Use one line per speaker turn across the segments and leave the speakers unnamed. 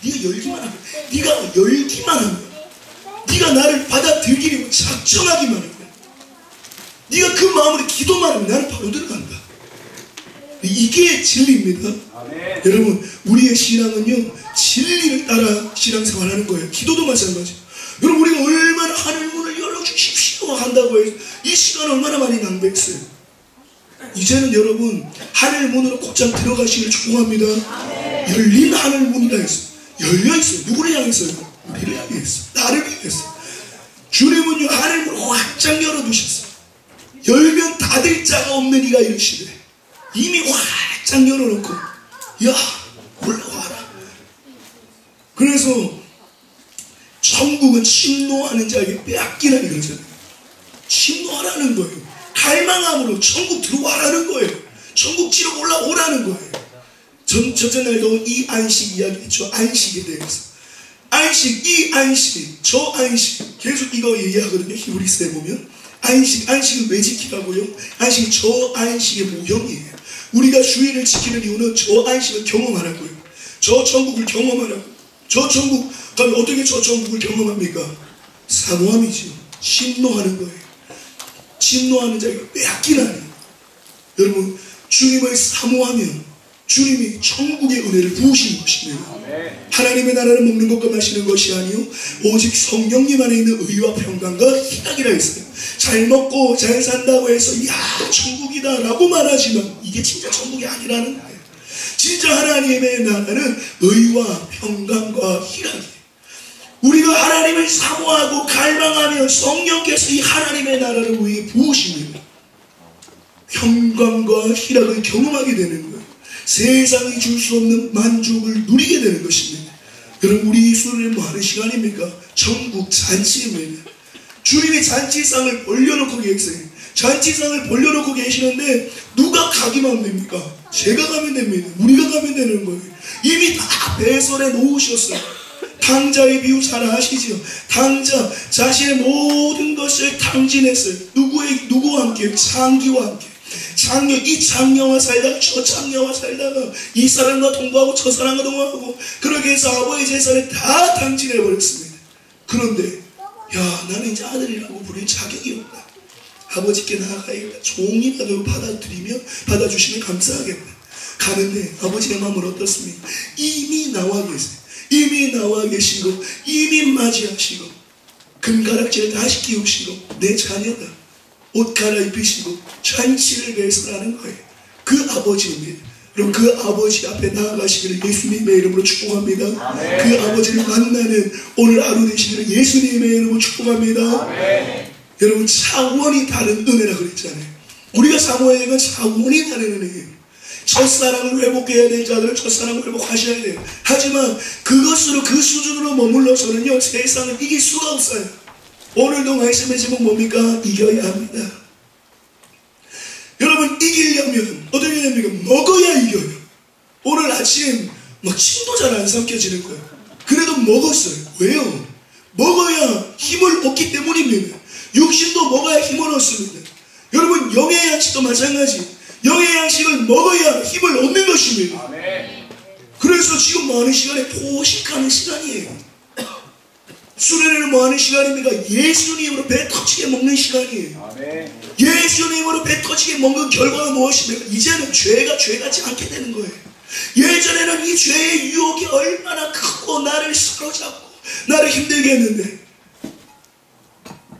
네가 열기만 하면, 네가 열기만 하면, 네가 나를 받아들이려고 작정하기만 하면, 네가 그 마음으로 기도만 하면 나는 바로 들어간다. 이게 진리입니다. 아멘. 여러분, 우리의 신앙은요, 진리를 따라 신앙생활하는 거예요. 기도도 마찬가지. 여러분, 우리가 얼마나 하늘 문을 열어주십시오 한다고 해서 이 시간 얼마나 많이 낭비했어요. 이제는 여러분, 하늘 문으로 곧장 들어가시기를 축복합니다. 아멘. 열린 하늘 문이라 했어요. 열려있어요. 누구를 향해서요? 우리를 향해서, 나를 위해서. 주님은요, 하늘 문을 확장 열어두셨어요. 열면 닫을 자가 없는 이가 이르시되, 이미 활짝 열어놓고, 야, 올라와라. 그래서 천국은 침노하는 자에게 빼앗기라니 그러잖아요. 침노하라는 거예요. 갈망함으로 천국 들어와라는 거예요. 천국 지로 올라오라는 거예요. 전날도 이 안식 이야기했죠. 안식에 대해서. 안식, 이 안식, 저 안식, 계속 이거 얘기하거든요. 히브리서에 보면. 안식을 왜 지키라고요? 안식이 저 안식의 모형이에요. 우리가 주일을 지키는 이유는 저 안식을 경험하라고요. 저 천국을 경험하라고. 저 천국 가면 어떻게 저 천국을 경험합니까? 사모함이죠. 침노하는 거예요. 침노하는 자에게 빼앗기나니. 여러분, 주님을 사모하면 주님이 천국의 은혜를 부으시는 것입니다. 하나님의 나라를 먹는 것과 마시는 것이 아니요 오직 성령님 안에 있는 의와 평강과 희락이라 했어요. 잘 먹고 잘 산다고 해서 야, 천국이다 라고 말하지만 이게 진짜 천국이 아니라는 거예요. 진짜 하나님의 나라는 의와 평강과 희락이에요. 우리가 하나님을 사모하고 갈망하면 성령께서 이 하나님의 나라를 우리에게 부으십니다. 평강과 희락을 경험하게 되는 거예요. 세상이 줄 수 없는 만족을 누리게 되는 것입니다. 여러분, 우리 수련회 뭐 하는 시간입니까? 천국 잔치입니다. 주님이 잔치상을 벌려놓고 계세요. 잔치상을 벌려놓고 계시는데 누가 가기만 하면 됩니까? 제가 가면 됩니다. 우리가 가면 되는 거예요. 이미 다 배설해 놓으셨어요. 탕자의 비유 잘 아시죠? 탕자 자신의 모든 것을 탕진했어요. 누구와 함께? 장기와 함께. 이 장녀와 살다가 저 장녀와 살다가 이 사람과 동거하고 저 사람과 동거하고 그렇게 해서 아버지 재산을 다 탕진해버렸습니다. 그런데 야, 나는 이제 아들이라고 부를 자격이 없다. 아버지께 나아가야겠다. 종이라도 받아주시면 감사하겠다. 가는데 아버지의 마음은 어떻습니까? 이미 나와 계세요. 이미 나와 계시고 이미 맞이하시고 금가락지를 다시 끼우시고 내 자녀다. 옷 갈아입히시고 잔치를 배설하는 거예요. 그 아버지입니다. 그럼 그 아버지 앞에 나아가시기를 예수님의 이름으로 축복합니다. 아멘. 그 아버지를 만나는 오늘 하루 되시기를 예수님의 이름으로 축복합니다. 아멘. 여러분, 차원이 다른 은혜라 그랬잖아요. 우리가 사모해야 되는 건 차원이 다른 은혜예요. 첫사랑을 회복해야 될 자들은 첫사랑을 회복하셔야 돼요. 하지만 그것으로 그 수준으로 머물러서는요 세상을 이길 수가 없어요. 오늘도 말씀의 제목 뭡니까? 이겨야 합니다. 여러분, 이기려면 어떻게 됩니까? 먹어야 이겨요. 오늘 아침 막 침도 잘 안 삼켜지는 거예요. 그래도 먹었어요. 왜요? 먹어야 힘을 얻기 때문입니다. 육신도 먹어야 힘을 얻습니다. 여러분, 영의 양식도 마찬가지. 영의 양식을 먹어야 힘을 얻는 것입니다. 아멘. 그래서 지금 뭐 하는 시간에 포식하는 시간이에요. 수련회는 뭐 하는 시간입니까? 예수님으로 배 터지게 먹는 시간이에요. 아멘. 예수님으로 배 터지게 먹는 결과가 무엇입니까? 이제는 죄가 죄같지 않게 되는 거예요. 예전에는 이 죄의 유혹이 얼마나 크고 나를 사로잡고 나를 힘들게 했는데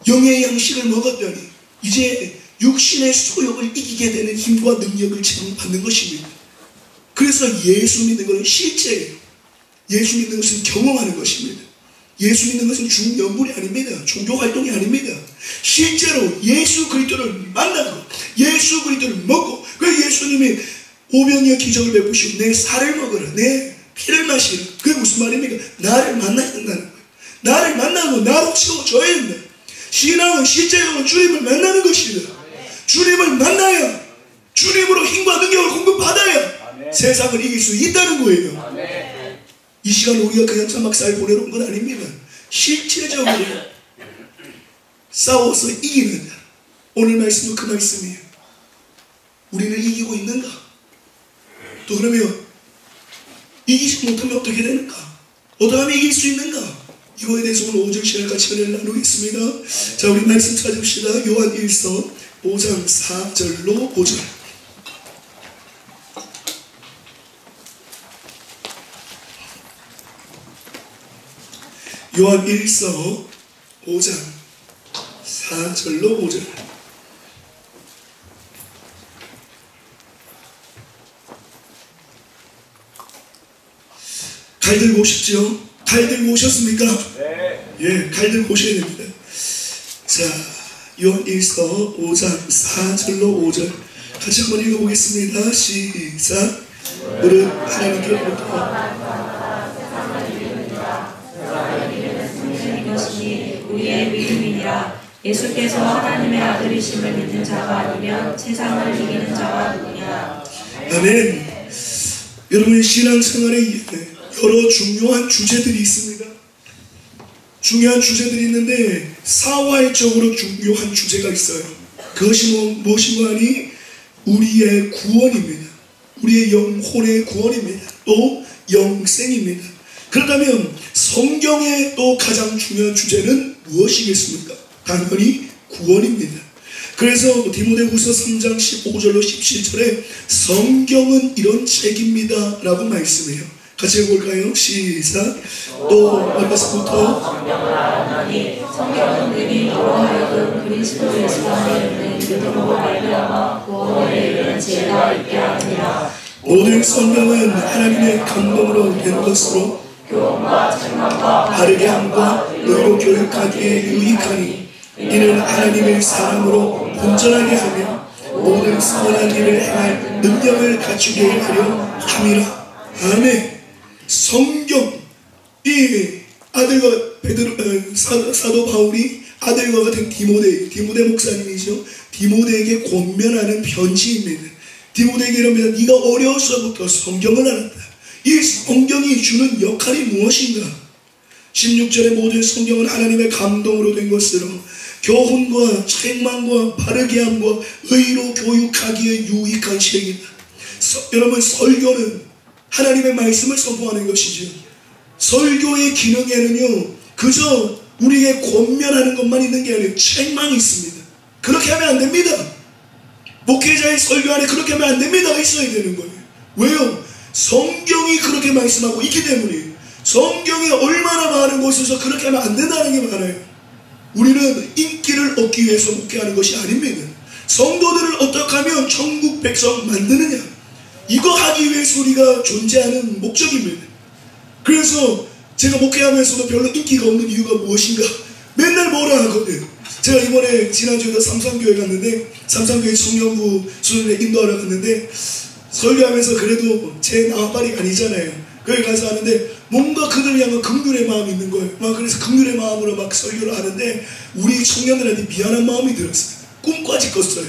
영의 양식을 먹었더니 이제 육신의 소욕을 이기게 되는 힘과 능력을 제공받는 것입니다. 그래서 예수 믿는 것은 실제예요. 예수 믿는 것은 경험하는 것입니다. 예수 믿는 것은 중연불이 아닙니다. 종교활동이 아닙니다. 실제로 예수 그리스도를 만나고 예수 그리스도를 먹고 그 예수님이 오병이어 기적을 베푸시고 내 살을 먹으라 내 피를 마시라. 그게 무슨 말입니까? 나를 만나야 된다는 거예요. 나를 만나고 나로 채워줘야 된다. 신앙은 실제적으로 주님을 만나는 것입니다. 주님을 만나야 주님으로 힘과 능력을 공급받아야 세상을 이길 수 있다는 거예요. 이 시간 우리가 그냥 사막사에 보내놓은 건 아닙니다. 실제적으로 싸워서 이기는 자. 오늘 말씀은 그 말씀이에요. 우리는 이기고 있는가? 또 그러면 이기지 못하면 어떻게 되는가? 어떻게 하면 이길 수 있는가? 이거에 대해서 오늘 오전 시간 같이 은혜를 나누겠습니다. 자, 우리 말씀 찾읍시다. 요한 1서 5장 4절로 5절. 요한 1서 5장 4절로 5절. 갈 들고 오셨죠? 갈 들고 오셨습니까?
네.
예, 갈 들고 오셔야 됩니다. 자, 요한 1서 5장 4절로 5절 같이 한번 읽어보겠습니다. 시작. 무릇 하나님께로부터
이것이 우리의 믿음이니라. 예수께서 하나님의 아들이심을 믿는 자가 아니면 세상을 이기는 자가 누구냐.
아멘. 여러분의 신앙생활에 여러 중요한 주제들이 있습니다. 중요한 주제들이 있는데 사활적으로 중요한 주제가 있어요. 그것이 무엇인가 하니 우리의 구원입니다. 우리의 영혼의 구원입니다. 또 영생입니다. 그렇다면 성경의 또 가장 중요한 주제는 무엇이겠습니까? 당연히 구원입니다. 그래서 디모데후서 3장 15절로 17절에 성경은 이런 책입니다 라고 말씀해요. 같이 해볼까요? 시작. 또 어려서부터
성경을 알았나니 성경은 능히 너로 하여금 그리스도 예수 안에 있는 믿음으로 말미암아 구원에 이르는 지혜가 있게 하느니라.
모든 성경은 하나님의 감동으로 된 것으로
교훈과 책망과
바르게 함과 의로 교육하기에 유익하니 이는 하나님의 사람으로 온전하게 하며 모든 선한 일을 행할 능력을 갖추게 하려 함이라. 아멘. 성경, 이 아들과 사도 바울이 아들과 같은 디모데 목사님이죠. 디모데에게 권면하는 편지입니다. 디모데에게 이럽니다. 네가 어려서부터 성경을 알았다. 이 성경이 주는 역할이 무엇인가? 16절에 모든 성경은 하나님의 감동으로 된 것으로 교훈과 책망과 바르게 함과 의로 교육하기에 유익한 책이다. 여러분, 설교는 하나님의 말씀을 선포하는 것이죠. 설교의 기능에는요, 그저 우리에게 권면하는 것만 있는 게 아니라 책망이 있습니다. 그렇게 하면 안 됩니다. 목회자의 설교 안에 그렇게 하면 안 됩니다. 있어야 되는 거예요. 왜요? 성경이 그렇게 말씀하고 있기 때문이에요. 성경이 얼마나 많은 곳에서 그렇게 하면 안 된다는 게 많아요. 우리는 인기를 얻기 위해서 목회하는 것이 아닙니다. 성도들을 어떻게 하면 천국 백성 만드느냐, 이거 하기 위해서 우리가 존재하는 목적입니다. 그래서 제가 목회하면서도 별로 인기가 없는 이유가 무엇인가? 맨날 뭐라 하거든. 제가 이번에 지난주에 삼산교회 갔는데, 삼산교회 청년부 수련회 인도하러 갔는데, 설교하면서 그래도 제 나발이 아니잖아요. 거기 가서 하는데 뭔가 그들을 향한 긍휼의 마음이 있는 거예요. 막 그래서 긍휼의 마음으로 막 설교를 하는데 우리 청년들한테 미안한 마음이 들었어요. 꿈까지 꿨어요.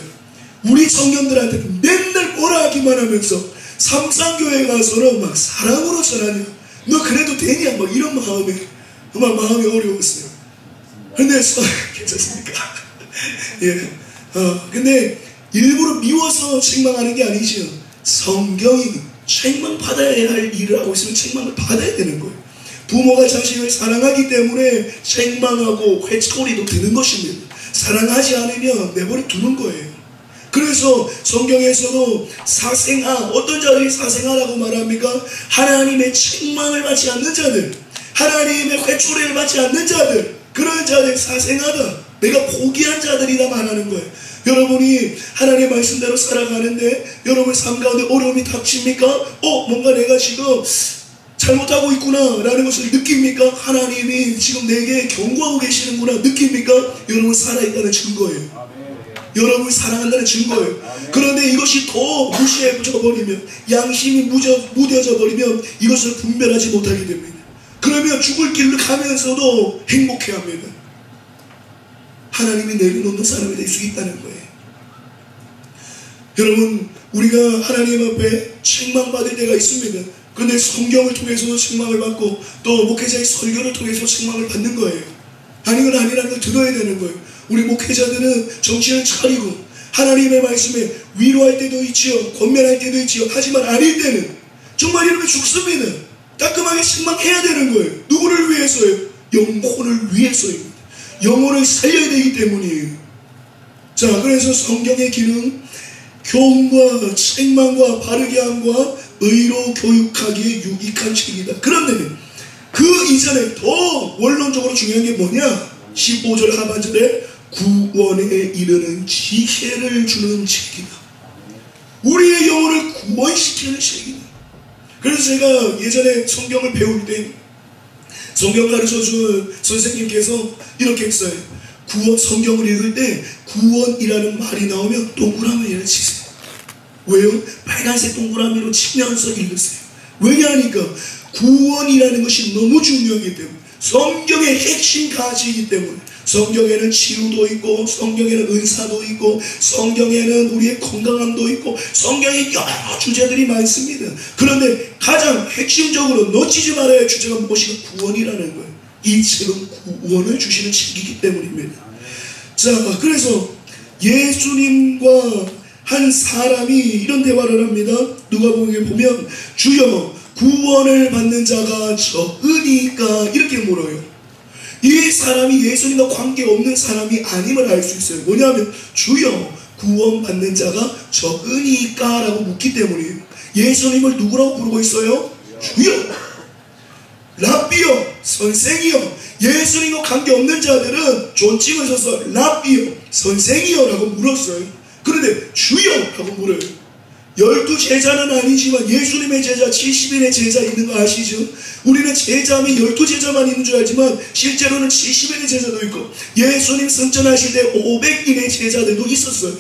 우리 청년들한테 맨날 뭐라 하기만 하면서 삼산교회 가서는 막 사랑으로 전하냐, 너 그래도 되냐, 막 이런 마음에 정말 마음이 어려웠어요. 근데 괜찮습니까? 예. 근데 일부러 미워서 책망하는 게 아니죠. 성경이 책망받아야 할 일을 하고 있으면 책망을 받아야 되는 거예요. 부모가 자식을 사랑하기 때문에 책망하고 회초리도 드는 것입니다. 사랑하지 않으면 내버려 두는 거예요. 그래서 성경에서도 사생아, 어떤 자들이 사생아라고 말합니까? 하나님의 책망을 받지 않는 자들, 하나님의 회초리를 받지 않는 자들, 그런 자들 사생아다, 내가 포기한 자들이다 말하는 거예요. 여러분이 하나님의 말씀대로 살아가는데 여러분 삶 가운데 어려움이 닥칩니까? 뭔가 내가 지금 잘못하고 있구나 라는 것을 느낍니까? 하나님이 지금 내게 경고하고 계시는구나 느낍니까? 여러분 살아있다는 증거예요. 여러분 사랑한다는 증거예요. 그런데 이것이 더 무시해져 버리면, 양심이 무뎌져 버리면 이것을 분별하지 못하게 됩니다. 그러면 죽을 길을 가면서도 행복해합니다. 하나님이 내려놓는 사람이 될 수 있다는 거예요. 여러분, 우리가 하나님 앞에 책망받을 때가 있습니다. 그런데 성경을 통해서도 책망을 받고 또 목회자의 설교를 통해서 책망을 받는 거예요. 아니건 아니라는 걸 들어야 되는 거예요. 우리 목회자들은 정신을 차리고 하나님의 말씀에 위로할 때도 있지요, 권면할 때도 있지요. 하지만 아닐 때는 정말 이러면 죽습니다. 따끔한 분명하게 책망해야 되는 거예요. 누구를 위해서요? 영혼을 위해서입니다. 영혼을 살려야 되기 때문이에요. 자, 그래서 성경의 기능, 교훈과 책망과 바르게 함과 의로 교육하기에 유익한 책이다. 그런데 그 이전에 더 원론적으로 중요한 게 뭐냐? 15절 하반절에 구원에 이르는 지혜를 주는 책이다. 우리의 영혼을 구원시키는 책이다. 그래서 제가 예전에 성경을 배울 때 성경 가르쳐준 선생님께서 이렇게 했어요. 성경을 읽을 때 구원이라는 말이 나오면 동그라미를 치세요. 왜요? 빨간색 동그라미로 치면서 읽으세요. 왜냐하니까 구원이라는 것이 너무 중요하기 때문에, 성경의 핵심 가지이기 때문에. 성경에는 치유도 있고, 성경에는 은사도 있고, 성경에는 우리의 건강함도 있고, 성경에 여러 주제들이 많습니다. 그런데 가장 핵심적으로 놓치지 말아야 할 주제가 무엇인가? 구원이라는 거예요. 이 책은 구원을 주시는 책이기 때문입니다. 자, 그래서 예수님과 한 사람이 이런 대화를 합니다. 누가복음에 보면 주여 구원을 받는 자가 적으니까 이렇게 물어요. 이 사람이 예수님과 관계없는 사람이 아님을 알 수 있어요. 뭐냐면 주여 구원받는 자가 적으니까 라고 묻기 때문이에요. 예수님을 누구라고 부르고 있어요? 주여, 랍비요, 선생이요. 예수님과 관계없는 자들은 존칭을 써서 랍비요, 선생이요 라고 물었어요. 그런데 주여 라고 물어요. 12제자는 아니지만 예수님의 제자 70인의 제자 있는 거 아시죠? 우리는 제자면 12제자만 있는 줄 알지만 실제로는 70인의 제자도 있고, 예수님 승천하실 때 500인의 제자들도 있었어요.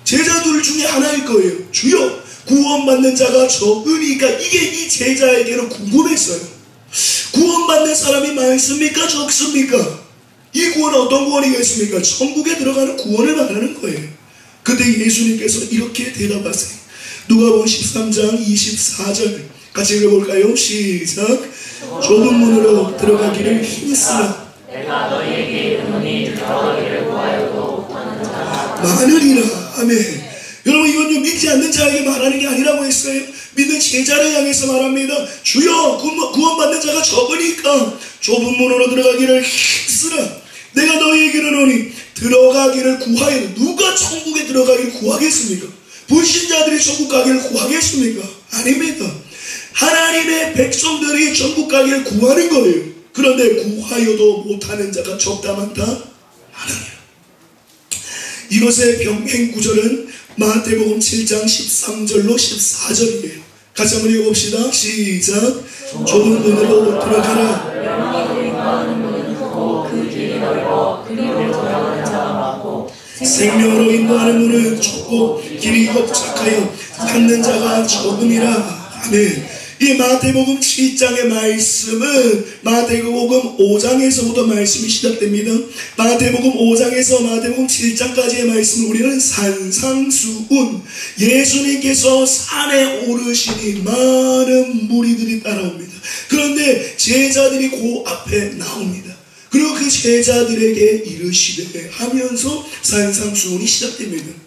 제자들 중에 하나일 거예요. 주여 구원받는 자가 적으니까. 이게 이 제자에게는 궁금했어요. 구원받는 사람이 많습니까? 적습니까? 이 구원은 어떤 구원이겠습니까? 천국에 들어가는 구원을 말하는 거예요. 그때 예수님께서 이렇게 대답하세요. 누가복음 13장 24절 같이 읽어볼까요? 시작. 좁은 문으로 들어가기를 힘쓰라.
내가 너희에게 이르노니 들어가기를 구하여도 못하는 자가
많으리라. 아멘. 여러분, 이건요 믿지 않는 자에게 말하는 게 아니라고 했어요. 믿는 제자를 향해서 말합니다. 주여 구원받는 자가 적으니까 좁은 문으로 들어가기를 힘쓰라. 내가 너희에게 이르노니 들어가기를 구하여. 누가 천국에 들어가기를 구하겠습니까? 불신자들이 천국 가기를 구하겠습니까? 아닙니다. 하나님의 백성들이 천국 가기를 구하는 거예요. 그런데 구하여도 못하는 자가 적다 많다? 하나님. 이것의 병행 구절은 마태복음 7장 13절로 14절이에요. 같이 한번 읽어봅시다. 시작. 좁은 문으로 들어가라.
멸망으로 인도하는 문은 크고 그 길이 넓어 그리로 들어가는 자가 많고
생명으로 인도하는 문은 좁고 길이 협착하여 찾는 자가 적음이라. 아멘. 이 마태복음 7장의 말씀은 마태복음 5장에서부터 말씀이 시작됩니다. 마태복음 5장에서 마태복음 7장까지의 말씀을 우리는 산상수훈, 예수님께서 산에 오르시니 많은 무리들이 따라옵니다. 그런데 제자들이 그 앞에 나옵니다. 그리고 그 제자들에게 이르시되 하면서 산상수훈이 시작됩니다.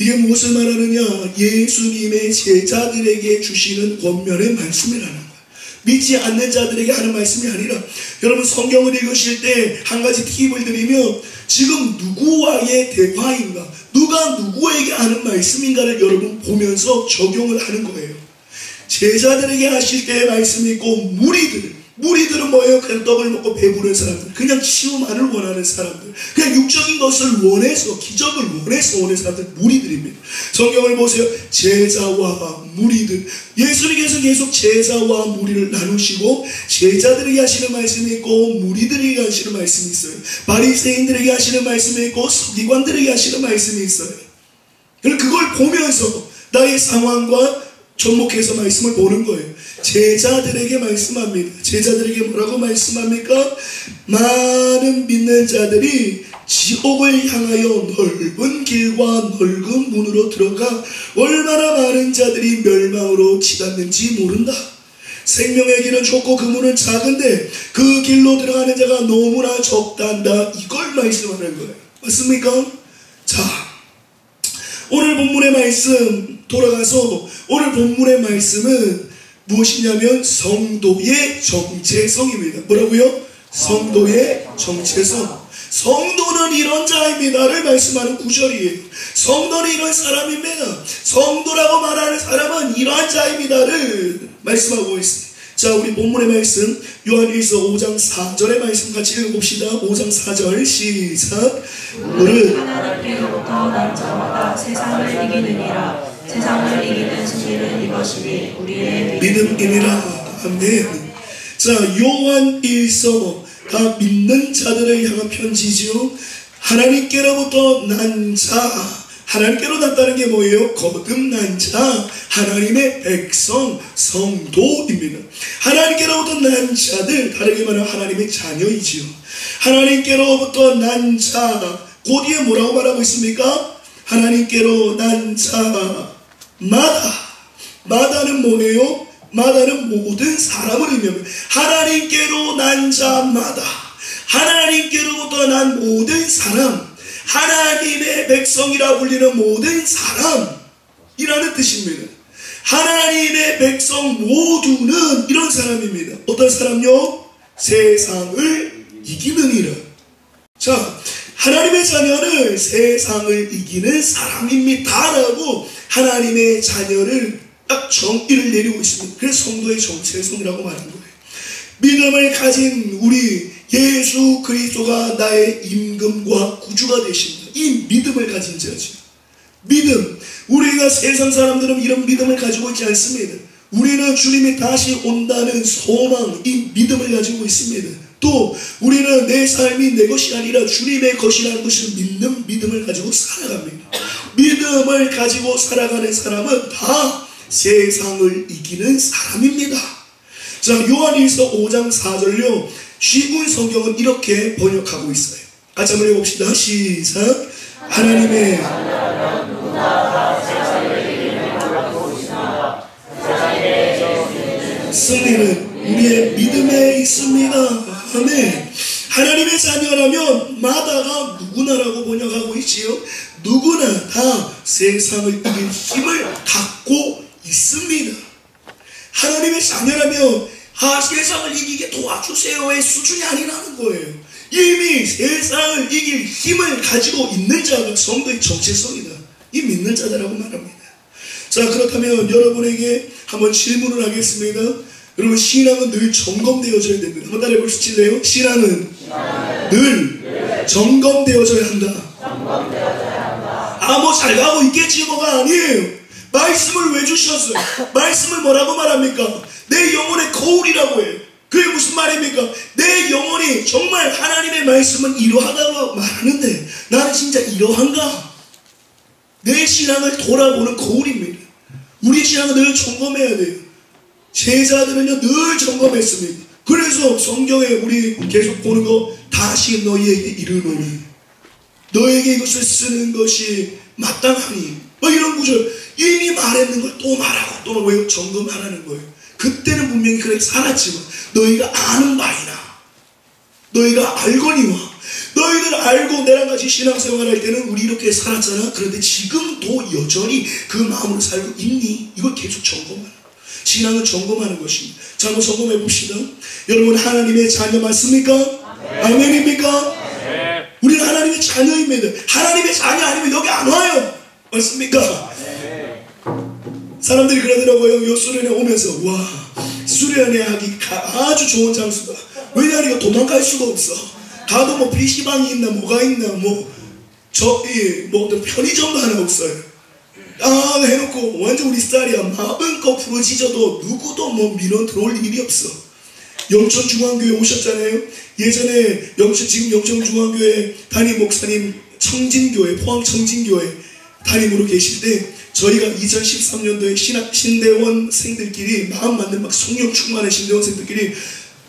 이게 무엇을 말하느냐? 예수님의 제자들에게 주시는 권면의 말씀이라는 거예요. 믿지 않는 자들에게 하는 말씀이 아니라, 여러분 성경을 읽으실 때 한 가지 팁을 드리면, 지금 누구와의 대화인가, 누가 누구에게 하는 말씀인가를 여러분 보면서 적용을 하는 거예요. 제자들에게 하실 때의 말씀이 있고, 무리들은 뭐예요? 그냥 떡을 먹고 배부른 사람들, 그냥 치유만을 원하는 사람들, 그냥 육적인 것을 원해서, 기적을 원해서 오는 사람들, 무리들입니다. 성경을 보세요. 제자와 무리들. 예수님께서 계속 제자와 무리를 나누시고, 제자들에게 하시는 말씀이 있고 무리들에게 하시는 말씀이 있어요. 바리새인들에게 하시는 말씀이 있고 서기관들에게 하시는 말씀이 있어요. 그걸 보면서 나의 상황과 접목해서 말씀을 보는 거예요. 제자들에게 말씀합니다. 제자들에게 뭐라고 말씀합니까? 많은 믿는 자들이 지옥을 향하여 넓은 길과 넓은 문으로 들어가 얼마나 많은 자들이 멸망으로 치닫는지 모른다. 생명의 길은 좁고 그 문은 작은데 그 길로 들어가는 자가 너무나 적단다. 이걸 말씀하는 거예요. 맞습니까? 자, 오늘 본문의 말씀 돌아가서, 오늘 본문의 말씀은 무엇이냐면 성도의 정체성입니다. 뭐라고요? 성도의 정체성. 성도는 이런 자입니다를 말씀하는 구절이에요. 성도는 이런 사람입니다. 성도라고 말하는 사람은 이러한 자입니다를 말씀하고 있습니다. 자, 우리 본문의 말씀 요한일서 5장 4절의 말씀 같이 읽어봅시다. 5장 4절 시작. 우리는
하나님께로부터 난 자마다 세상을 이기느니라. 세상을 이기는 승리는 이것이니 우리의
믿음이니라. 아멘. 자, 요한일서가 믿는 자들을 향한 편지죠. 하나님께로부터 난 자, 하나님께로 났다는 게 뭐예요? 거듭난 자, 하나님의 백성, 성도입니다. 하나님께로부터 난 자들, 다르게 말하면 하나님의 자녀이지요. 하나님께로부터 난 자, 그 뒤에 뭐라고 말하고 있습니까? 하나님께로 난 자, 마다는 뭐예요? 마다는 모든 사람을 의미합니다. 하나님께로 난 자마다, 하나님께로부터 난 모든 사람, 하나님의 백성이라 불리는 모든 사람이라는 뜻입니다. 하나님의 백성 모두는 이런 사람입니다. 어떤 사람요? 세상을 이기느니라. 자, 하나님의 자녀는 세상을 이기는 사람입니다라고 하나님의 자녀를 딱 정의를 내리고 있습니다. 그래서 성도의 정체성이라고 말하는 거예요. 믿음을 가진 우리 예수 그리스도가 나의 임금과 구주가 되십니다. 이 믿음을 가진 자죠. 믿음. 우리가 세상 사람들은 이런 믿음을 가지고 있지 않습니다. 우리는 주님이 다시 온다는 소망, 이 믿음을 가지고 있습니다. 또 우리는 내 삶이 내 것이 아니라 주님의 것이라는 것을 믿는 믿음을 가지고 살아갑니다. 믿음을 가지고 살아가는 사람은 다 세상을 이기는 사람입니다. 자, 요한일서 5장 4절요. 쉬운 성경은 이렇게 번역하고 있어요. 같이 한번 해봅시다. 시작. 하나님의 승리는 우리의 믿음에 있습니다. 아멘. 하나님의 자녀라면 마다가 누구나라고 번역하고 있지요. 누구나 다 세상을 이길 힘을 갖고 있습니다. 하나님의 자녀라면 세상을 이기게 도와주세요의 수준이 아니라는 거예요. 이미 세상을 이길 힘을 가지고 있는 자가 성도의 정체성이다. 이 믿는 자들라고 말합니다. 자, 그렇다면 여러분에게 한번 질문을 하겠습니다. 여러분, 신앙은 늘 점검되어져야 됩니다. 한번 따라해 볼 수 있을래요? 신앙은 늘 점검되어져야 한다. 뭐 잘 가고 있겠지 뭐가 아니에요. 말씀을 왜 주셨어요? 말씀을 뭐라고 말합니까? 내 영혼의 거울이라고 해요. 그게 무슨 말입니까? 내 영혼이 정말 하나님의 말씀은 이러하다고 말하는데 나는 진짜 이러한가? 내 신앙을 돌아보는 거울입니다. 우리 신앙은 늘 점검해야 돼요. 제자들은요 늘 점검했습니다. 그래서 성경에 우리 계속 보는 거, 다시 너희에게 이르노니 너에게 이것을 쓰는 것이 마땅하니, 뭐 이런 구절. 이미 말했는 걸 또 말하고 또 왜 점검하라는 거예요. 그때는 분명히 그렇게 살았지만 너희가 아는 바이나 너희가 알거니와, 너희들 알고 내랑 같이 신앙생활할 때는 우리 이렇게 살았잖아. 그런데 지금도 여전히 그 마음으로 살고 있니? 이걸 계속 점검하는 거예요. 신앙은 점검하는 것입니다. 자, 한번 점검해 봅시다. 여러분, 하나님의 자녀 맞습니까? 아멘입니까? 우리는 하나님의 자녀입니다. 하나님의 자녀 아니면 여기 안 와요. 맞습니까? 사람들이 그러더라고요. 요 수련회 오면서, 와, 수련회 하기 아주 좋은 장소다. 왜냐하면 이거 도망갈 수가 없어. 가도 뭐 PC방이 있나 뭐가 있나 뭐 어떤 편의점도 하나 없어요. 해놓고 완전 우리 스타일이야. 마음껏 부러지져도 누구도 뭐 민원 들어올 일이 없어. 영천중앙교회 오셨잖아요. 예전에 지금 영천중앙교회 담임 목사님 청진교회, 포항 청진교회 담임으로 계실 때 저희가 2013년도에 신대원생들끼리 마음 맞는 막 성령 충만한 신대원생들끼리,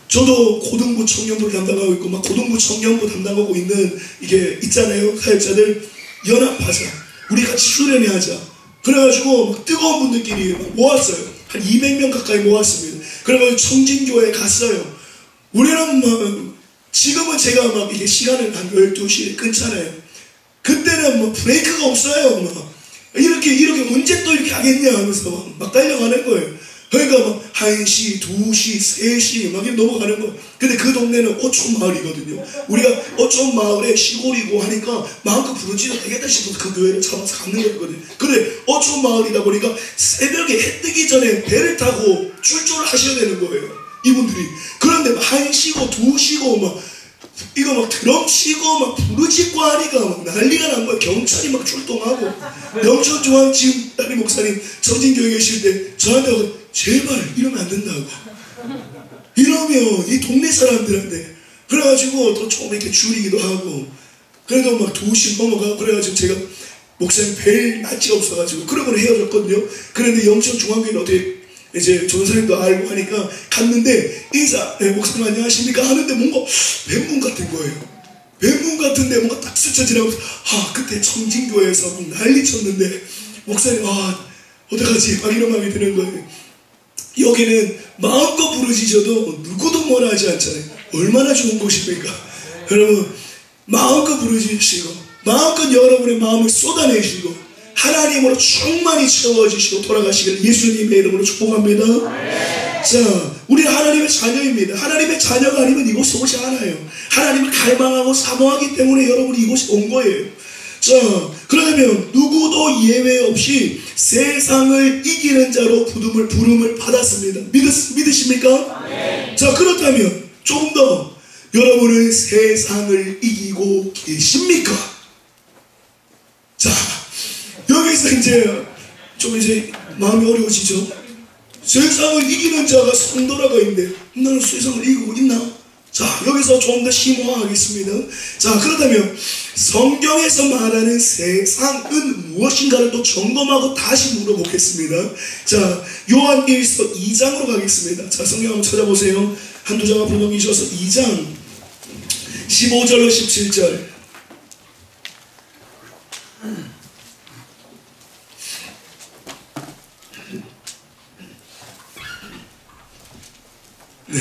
저도 고등부 청년부를 담당하고 있고 막 고등부 청년부 담당하고 있는 이게 있잖아요. 사역자들 연합하자, 우리 같이 수련회 하자. 그래가지고 막 뜨거운 분들끼리 막 모았어요. 한 200명 가까이 모았습니다. 그래가지고 청진교회에 갔어요. 우리는 막 지금은 제가 막 이게 시간을 한 12시에 끊잖아요. 그때는 뭐 브레이크가 없어요. 막 이렇게 언제 또 이렇게 하겠냐 하면서 막 달려가는 거예요. 그러니까 막 1시, 2시, 3시 막 이렇게 넘어가는 거. 근데 그 동네는 어촌 마을이거든요. 우리가 어촌 마을에 시골이고 하니까 마음껏 부르지도 되겠다 싶어서 그 교회를 잡아서 가는 거거든요. 근데 어촌 마을이다 보니까 새벽에 해 뜨기 전에 배를 타고 출조를 하셔야 되는 거예요, 이분들이. 그런데 1시고 2시고 막 이거 막 드럼 치고 막 부르짖고 하니까 막 난리가 난 거예요. 경찰이 막 출동하고. 영천중앙 지금 딸이 목사님 정진교회 계실 때 저한테 제발 이러면 안 된다고. 이러면 이 동네 사람들한테. 그래가지고 또 조금 이렇게 줄이기도 하고. 그래도 막 2시 넘어가고 그래가지고 제가 목사님 뵐 낯이 없어가지고 그러고는 헤어졌거든요. 그런데 영천중앙교회는 어떻게 이제 전사님도 알고 하니까 갔는데 인사, 네, 목사님 안녕하십니까 하는데 뭔가 뱀문 같은 거예요. 뱀문 같은데 뭔가 딱 스쳐 지나면서 그때 청진교회에서 막 난리 쳤는데 목사님 어떡하지 막 이런 마음이 드는 거예요. 여기는 마음껏 부르짖어도 누구도 뭐라 하지 않잖아요. 얼마나 좋은 곳입니까? 여러분 마음껏 부르짖으시고 마음껏 여러분의 마음을 쏟아내시고 하나님으로 충만히 채워주시고 돌아가시길 예수님의 이름으로 축복합니다. 자, 우리는 하나님의 자녀입니다. 하나님의 자녀가 아니면 이곳에 오지 않아요. 하나님을 갈망하고 사모하기 때문에 여러분이 이곳에 온 거예요. 자, 그러면 누구도 예외 없이 세상을 이기는 자로 부름을 받았습니다. 믿으십니까? 자, 그렇다면 조금 더 여러분은 세상을 이기고 계십니까? 자, 여기서 이제 마음이 어려워지죠. 세상을 이기는 자가 성도라가 있는데 나는 세상을 이기고 있나? 자, 여기서 좀 더 심화하겠습니다. 자, 그렇다면 성경에서 말하는 세상은 무엇인가를 또 점검하고 다시 물어보겠습니다. 자, 요한 1서 2장으로 가겠습니다. 자, 성경 한번 찾아보세요. 한두 장 앞으로 넘기셔서 2장 15절로 17절. 네.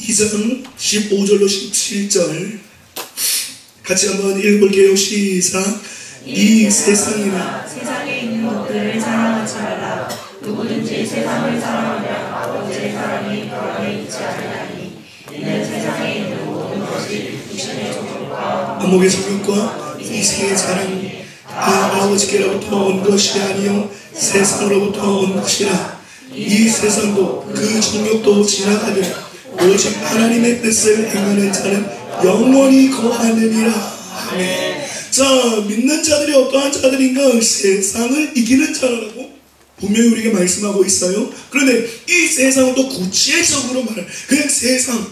2장 15절로 17절 같이 한번 읽어볼게요. 시작. 이 세상이나
세상에 있는 것들을 사랑하지 말라. 누구든지 세상을 사랑하면 아버지의 사랑이 그 안에 있지 아니하니 이는 세상에 있는 모든 것이 육신의 정욕과
안목의 정욕과 이 세상의 사랑이 다 아버지께로부터 온 것이 아니요 세상으로부터 온 것이라. 이 세상도 그 정욕도 지나가되 오직 하나님의 뜻을 행하는 자는 영원히 거하느니라. 아멘. 자, 믿는 자들이 어떠한 자들인가? 세상을 이기는 자라고 분명히 우리에게 말씀하고 있어요. 그런데 이 세상은 또 구체적으로 말해요. 그냥 세상,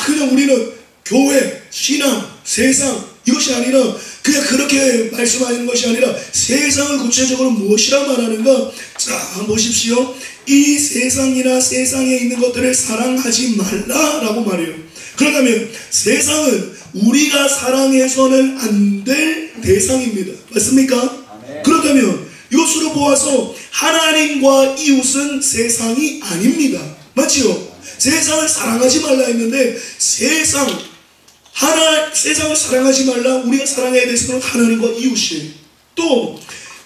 그냥 우리는 교회, 신앙, 세상 이것이 아니라 그냥 그렇게 말씀하는 것이 아니라 세상을 구체적으로 무엇이라 말하는가? 자, 한번 보십시오. 이 세상이나 세상에 있는 것들을 사랑하지 말라라고 말해요. 그렇다면 세상은 우리가 사랑해서는 안 될 대상입니다. 맞습니까? 그렇다면 이것으로 보아서 하나님과 이웃은 세상이 아닙니다. 맞지요? 세상을 사랑하지 말라 했는데 세상을 사랑하지 말라. 우리가 사랑해야 되는 하나님과 이웃이에요. 또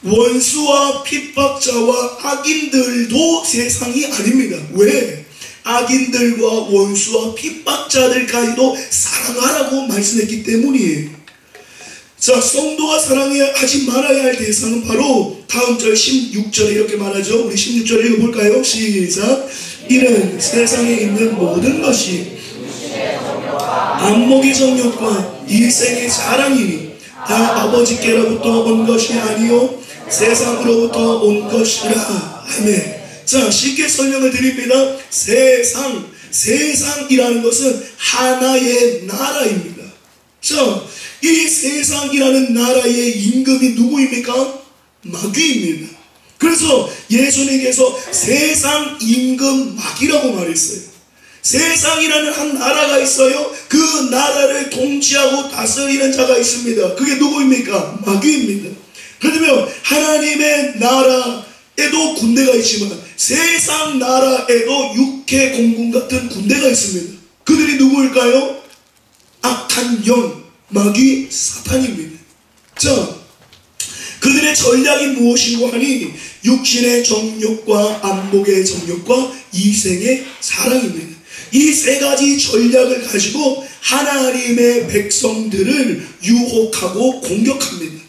원수와 핍박자와 악인들도 세상이 아닙니다. 왜? 악인들과 원수와 핍박자들까지도 사랑하라고 말씀했기 때문이에요. 자, 성도가 사랑하지 말아야 할 대상은 바로 다음 절 16절에 이렇게 말하죠. 우리 16절 읽어볼까요? 시작. 이는 세상에 있는 모든 것이 안목의 정욕과 일생의 자랑이니 다 아버지께로부터 온 것이 아니요 세상으로부터 온 것이라. 아멘. 자, 쉽게 설명을 드립니다. 세상이라는 것은 하나의 나라입니다. 자, 이 세상이라는 나라의 임금이 누구입니까? 마귀입니다. 그래서 예수님께서 세상 임금 마귀라고 말했어요. 세상이라는 한 나라가 있어요. 그 나라를 통치하고 다스리는 자가 있습니다. 그게 누구입니까? 마귀입니다. 그렇다면 하나님의 나라에도 군대가 있지만 세상 나라에도 육해 공군 같은 군대가 있습니다. 그들이 누구일까요? 악한 영, 마귀, 사탄입니다. 자, 그들의 전략이 무엇인고 하니 육신의 정욕과 안목의 정욕과 이생의 사랑입니다. 이 세 가지 전략을 가지고 하나님의 백성들을 유혹하고 공격합니다.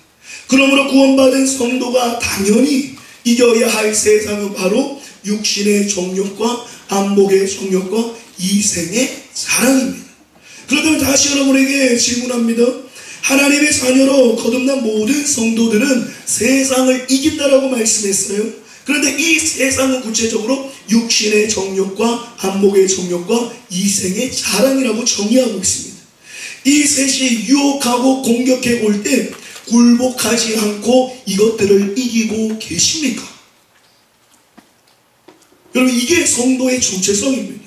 그러므로 구원받은 성도가 당연히 이겨야 할 세상은 바로 육신의 정욕과 안목의 정욕과 이생의 사랑입니다. 그렇다면 다시 여러분에게 질문합니다. 하나님의 자녀로 거듭난 모든 성도들은 세상을 이긴다라고 말씀했어요. 그런데 이 세상은 구체적으로 육신의 정욕과 안목의 정욕과 이생의 자랑이라고 정의하고 있습니다. 이 셋이 유혹하고 공격해 올 때 굴복하지 않고 이것들을 이기고 계십니까? 여러분, 이게 성도의 정체성입니다.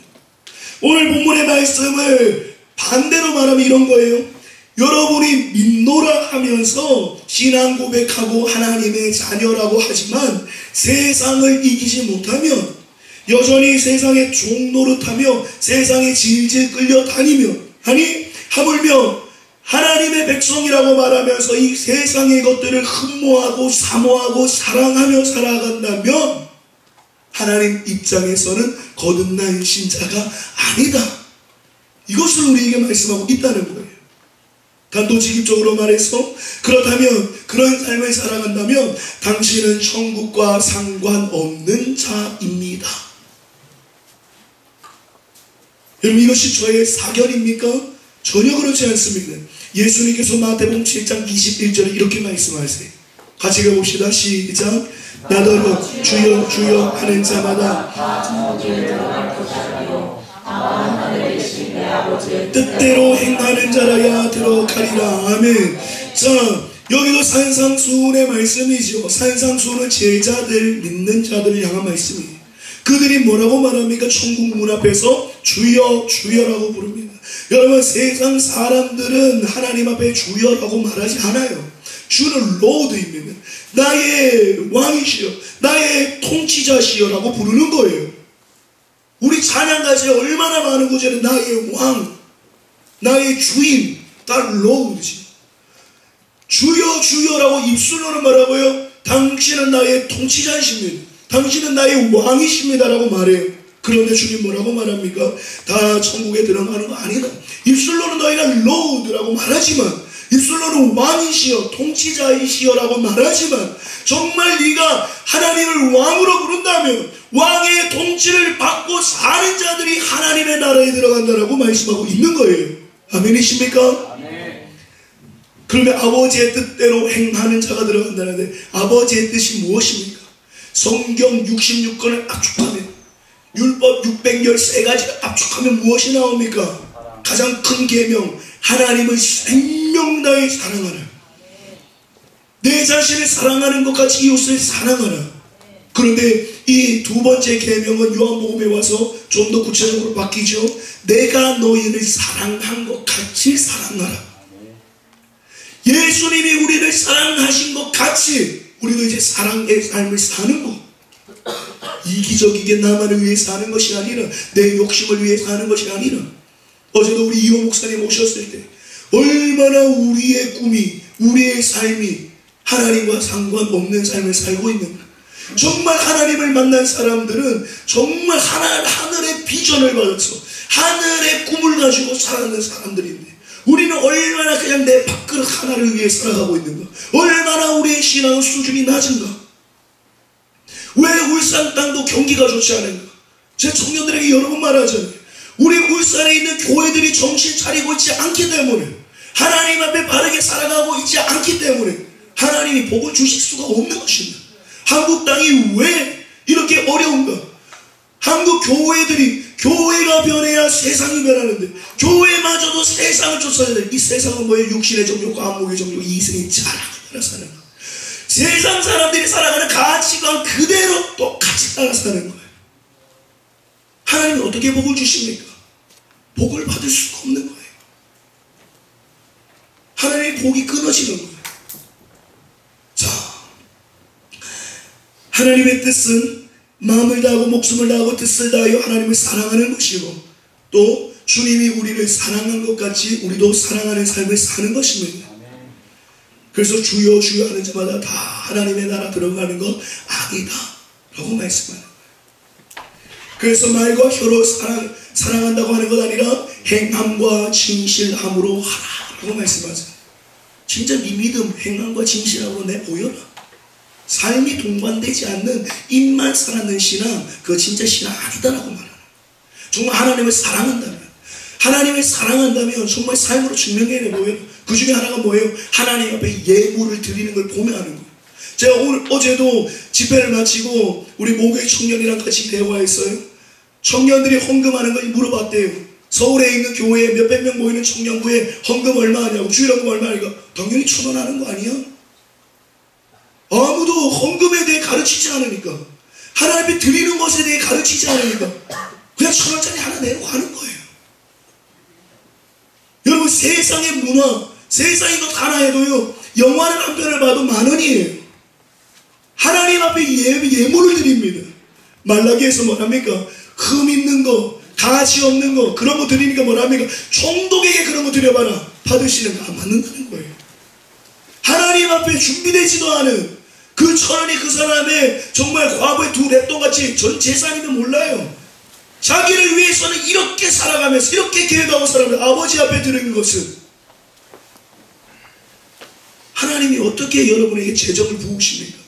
오늘 본문의 말씀을 반대로 말하면 이런 거예요. 여러분이 믿노라 하면서 신앙 고백하고 하나님의 자녀라고 하지만 세상을 이기지 못하면, 여전히 세상의 종노릇하며 세상에 질질 끌려다니며, 아니 하물며 하나님의 백성이라고 말하면서 이 세상의 것들을 흠모하고 사모하고 사랑하며 살아간다면 하나님 입장에서는 거듭난 신자가 아니다. 이것을 우리에게 말씀하고 있다는 거예요. 단도직입적으로 말해서 그렇다면, 그런 삶을 살아간다면 당신은 천국과 상관없는 자입니다. 여러분, 이것이 저의 사견입니까? 전혀 그렇지 않습니다. 예수님께서 마태복음 7장 21절에 이렇게 말씀하세요. 같이 가봅시다. 시작. 나더러 주여 주여 하는 자마다 뜻대로 행하는 자라야 들어가리라. 아멘. 자, 여기도 산상수훈의 말씀이죠. 산상수훈은 제자들, 믿는 자들을 향한 말씀이에요. 그들이 뭐라고 말합니까? 천국 문 앞에서 주여 주여라고 부릅니다. 여러분, 세상 사람들은 하나님 앞에 주여라고 말하지 않아요. 주는 로드입니다. 나의 왕이시여, 나의 통치자시여 라고 부르는 거예요. 우리 찬양가에 얼마나 많은 구절에 나의 왕, 나의 주인, 다 로드지. 주여 주여라고 입술로는 말하고요, 당신은 나의 통치자이십니다, 당신은 나의 왕이십니다 라고 말해요. 그런데 주님 뭐라고 말합니까? 다 천국에 들어가는 거 아니다. 입술로는 너희가 로드라고 말하지만, 입술로는 왕이시여 통치자이시여 라고 말하지만, 정말 네가 하나님을 왕으로 부른다면 왕의 통치를 받고 사는 자들이 하나님의 나라에 들어간다라고 말씀하고 있는 거예요. 아멘이십니까? 아멘. 그러면 아버지의 뜻대로 행하는 자가 들어간다는데, 아버지의 뜻이 무엇입니까? 성경 66권을 압축하면, 율법 613가지를 압축하면 무엇이 나옵니까? 가장 큰 계명, 하나님을 생명 다해 사랑하라. 내 자신을 사랑하는 것 같이 이웃을 사랑하라. 그런데 이 두 번째 계명은 요한복음에 와서 좀 더 구체적으로 바뀌죠. 내가 너희를 사랑한 것 같이 사랑하라. 예수님이 우리를 사랑하신 것 같이 우리도 이제 사랑의 삶을 사는 것. 이기적이게 나만을 위해 사는 것이 아니라, 내 욕심을 위해 사는 것이 아니라, 어제도 우리 이호 목사님 오셨을 때 얼마나 우리의 꿈이, 우리의 삶이 하나님과 상관없는 삶을 살고 있는가. 정말 하나님을 만난 사람들은 정말 하늘의 비전을 받아서 하늘의 꿈을 가지고 살아가는 사람들인데, 우리는 얼마나 그냥 내 밥그릇 하나를 위해 살아가고 있는가. 얼마나 우리의 신앙 수준이 낮은가. 왜 울산 땅도 경기가 좋지 않은가. 제 청년들에게 여러 번 말하잖아요. 우리 울산에 있는 교회들이 정신 차리고 있지 않기 때문에, 하나님 앞에 바르게 살아가고 있지 않기 때문에 하나님이 복을 주실 수가 없는 것입니다. 한국 땅이 왜 이렇게 어려운가? 한국 교회들이, 교회가 변해야 세상이 변하는데 교회마저도 세상을 쫓아야 돼. 이 세상은 뭐예요? 육신의 정욕과 안목의 정욕, 이생의 자랑을 따라 사는 거. 세상 사람들이 살아가는 가치관 그대로 똑같이 따라 사는 거예요. 하나님은 어떻게 복을 주십니까? 복을 받을 수가 없는 거예요. 하나님의 복이 끊어지는 거예요. 자, 하나님의 뜻은 마음을 다하고 목숨을 다하고 뜻을 다하여 하나님을 사랑하는 것이고, 또 주님이 우리를 사랑한 것 같이 우리도 사랑하는 삶을 사는 것입니다. 그래서 주여 주여 하는 자마다 다 하나님의 나라 들어가는 건 아니다 라고 말씀하는 거예요. 그래서 말과 혀로 사랑한다고 하는 것 아니라 행함과 진실함으로 하라 라고 말씀하세요. 진짜 네 믿음 행함과 진실함으로 내 보여라. 삶이 동반되지 않는 입만 살았는 신앙, 그거 진짜 신앙 아니다라고 말하는 거예요. 정말 하나님을 사랑한다면 정말 삶으로 증명해내 보여요. 그 중에 하나가 뭐예요? 하나님 앞에 예물을 드리는 걸 보면 하는 거예요. 제가 어제도 집회를 마치고 우리 모교회 청년이랑 같이 대화했어요. 청년들이 헌금하는 걸 물어봤대요. 서울에 있는 교회에 몇백 명 모이는 청년부에 헌금 얼마 하냐고, 주일헌금 얼마 하니까 당연히 1,000원 하는 거 아니야? 아무도 헌금에 대해 가르치지 않으니까, 하나님 앞에 드리는 것에 대해 가르치지 않으니까 그냥 1,000원짜리 하나 내놓고 하는 거예요. 여러분, 세상의 문화, 세상의 것 하나 해도요, 영화는 한 편을 봐도 10,000원이에요. 하나님 앞에 예물을 드립니다. 말라기에서 뭐랍니까? 흠 있는 거, 가치 없는 거, 그런 거 드리니까 뭐랍니까? 총독에게 그런 거 드려봐라. 받으시는 거 안 받는다는 거예요. 하나님 앞에 준비되지도 않은 그 1,000원이 그 사람의 정말 과거의 2랩돈같이 전 재산이면 몰라요. 자기를 위해서는 이렇게 살아가면서 이렇게 계획하고 살아가면서 아버지 앞에 드리는 것은 하나님이 어떻게 여러분에게 재정을 부으십니까?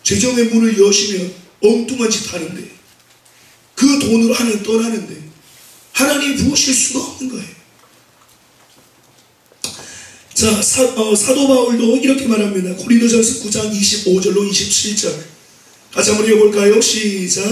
재정의 문을 여시면 엉뚱한 짓 하는데, 그 돈으로 하나님 떠나는데 하나님이 부으실 수가 없는 거예요. 자, 사도 바울도 이렇게 말합니다. 고린도전서 9장 25절로 27절 같이 한번 읽어볼까요? 시작.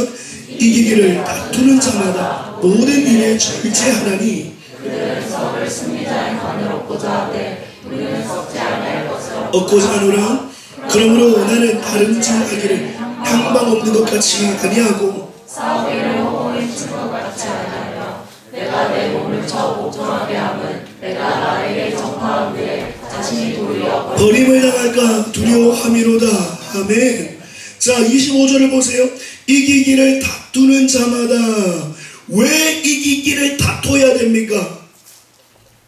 이기기를 다투는 자마다 모든 일에 절제하나니
그들은 썩을 승리자의 관을 얻고자 하되 우리는 썩지 아니할 것을
얻고자 하노라. 그러므로 나는 다른 질 하기를 향방 없는 것 같이 아니하고
싸우기를 허공에 친 것 같지 아니하며 내가 내 몸을 쳐 복종하게 함은 내가 나에게 전파한 후에 자신이 도리어
버림을 당할까 두려워함이로다. 아멘. 자, 25절을 보세요. 이기기를 다투는 자마다. 왜 이기기를 다퉈야 됩니까?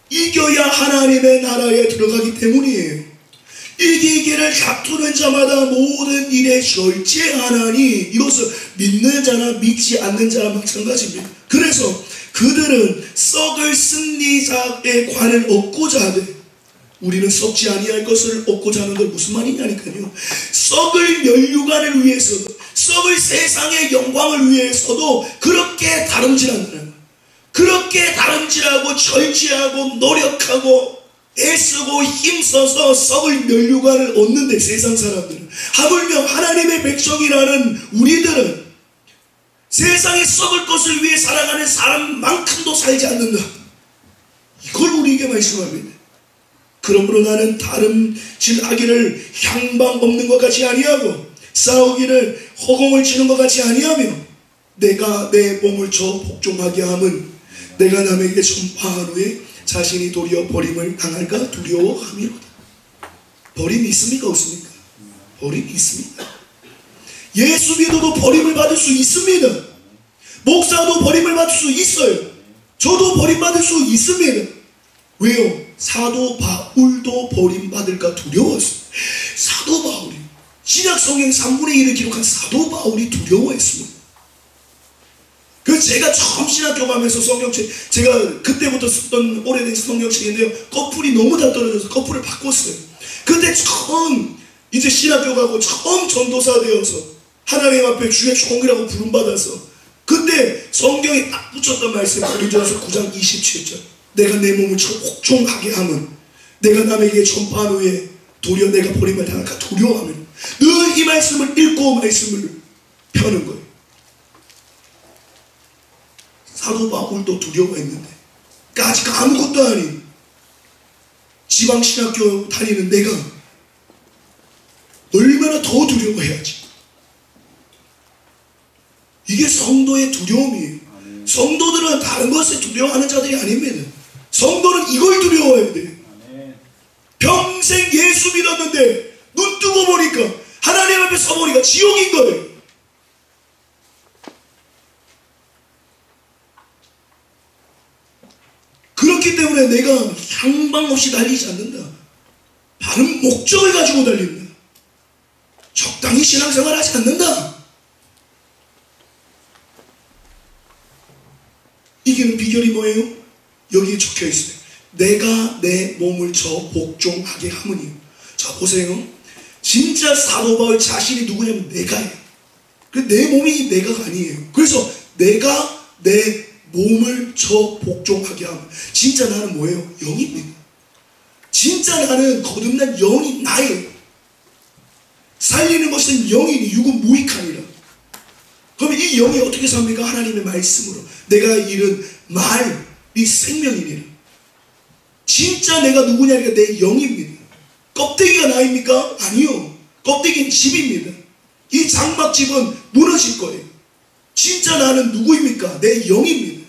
이겨야 하나님의 나라에 들어가기 때문이에요. 이기기를 다투는 자마다 모든 일에 절제하나니, 이것은 믿는 자나 믿지 않는 자나 마찬가지입니다. 그래서 그들은 썩을 승리자의 관을 얻고자 하되, 우리는 썩지 아니할 것을 얻고자 하는 걸 무슨 말이냐니까요. 썩을 면류관을 위해서도, 썩을 세상의 영광을 위해서도 그렇게 다름질한다는 거예요. 그렇게 다름질하고 절제하고 노력하고 애쓰고 힘써서 썩을 면류관을 얻는데, 세상 사람들은, 하물며 하나님의 백성이라는 우리들은 세상에 썩을 것을 위해 살아가는 사람만큼도 살지 않는다. 이걸 우리에게 말씀합니다. 그러므로 나는 다름질하기를 향방 없는 것 같이 아니하고 싸우기를 허공을 치는 것 같이 아니하며 내가 내 몸을 쳐 복종하게 함은 내가 남에게 전파한 후에 자신이 도리어 버림을 당할까 두려워함이로다. 버림이 있습니까? 없습니까? 버림이 있습니다. 예수 믿어도 버림을 받을 수 있습니다. 목사도 버림을 받을 수 있어요. 저도 버림받을 수 있습니다. 왜요? 사도 바울도 버림받을까 두려웠어요. 사도 바울이, 신약 성경 3분의 1을 기록한 사도 바울이 두려워했습니다. 그래서 제가 처음 신학교 가면서 성경책, 제가 그때부터 썼던 오래된 성경책인데요, 거풀이 너무 다 떨어져서 거풀을 바꿨어요. 근데 처음 이제 신학교 가고 처음 전도사 되어서 하나님 앞에 주의 종이라고 부름받아서 그때 성경에 딱 붙였던 말씀, 고린도전서 9장 27절. 내가 내 몸을 쳐 복종하게 함은 내가 남에게 전파한 후에 도리어 내가 버림을 당할까 두려워하면, 늘 이 말씀을 읽고 말씀을 펴는 거예요. 사도 바울도 두려워했는데, 아직 아무것도 아닌 지방신학교 다니는 내가 얼마나 더 두려워해야지. 이게 성도의 두려움이에요. 성도들은 다른 것에 두려워하는 자들이 아닙니다. 성도는 이걸 두려워해야 돼요. 평생 예수 믿었는데 눈 뜨고 보니까, 하나님 앞에 서보니까 지옥인 거예요. 그렇기 때문에 내가 향방 없이 달리지 않는다. 다른 목적을 가지고 달린다. 적당히 신앙생활 하지 않는다. 이기는 비결이 뭐예요? 여기에 적혀 있어요. 내가 내 몸을 저 복종하게 하느니요. 자, 보세요. 진짜 사도 바울 자신이 누구냐면 내가예요. 내 몸이 내가가 아니에요. 그래서 내가 내 몸을 저 복종하게 하면 진짜 나는 뭐예요? 영입니다. 진짜 나는 거듭난 영이 나예요. 살리는 것은 영이니 육은 무익하니라. 그러면 이 영이 어떻게 삽니까? 하나님의 말씀으로. 내가 잃은 말이 생명이니라. 진짜 내가 누구냐니까 내 영입니다. 껍데기가 나입니까? 아니요. 껍데기는 집입니다. 이 장막집은 무너질 거예요. 진짜 나는 누구입니까? 내 영입니다.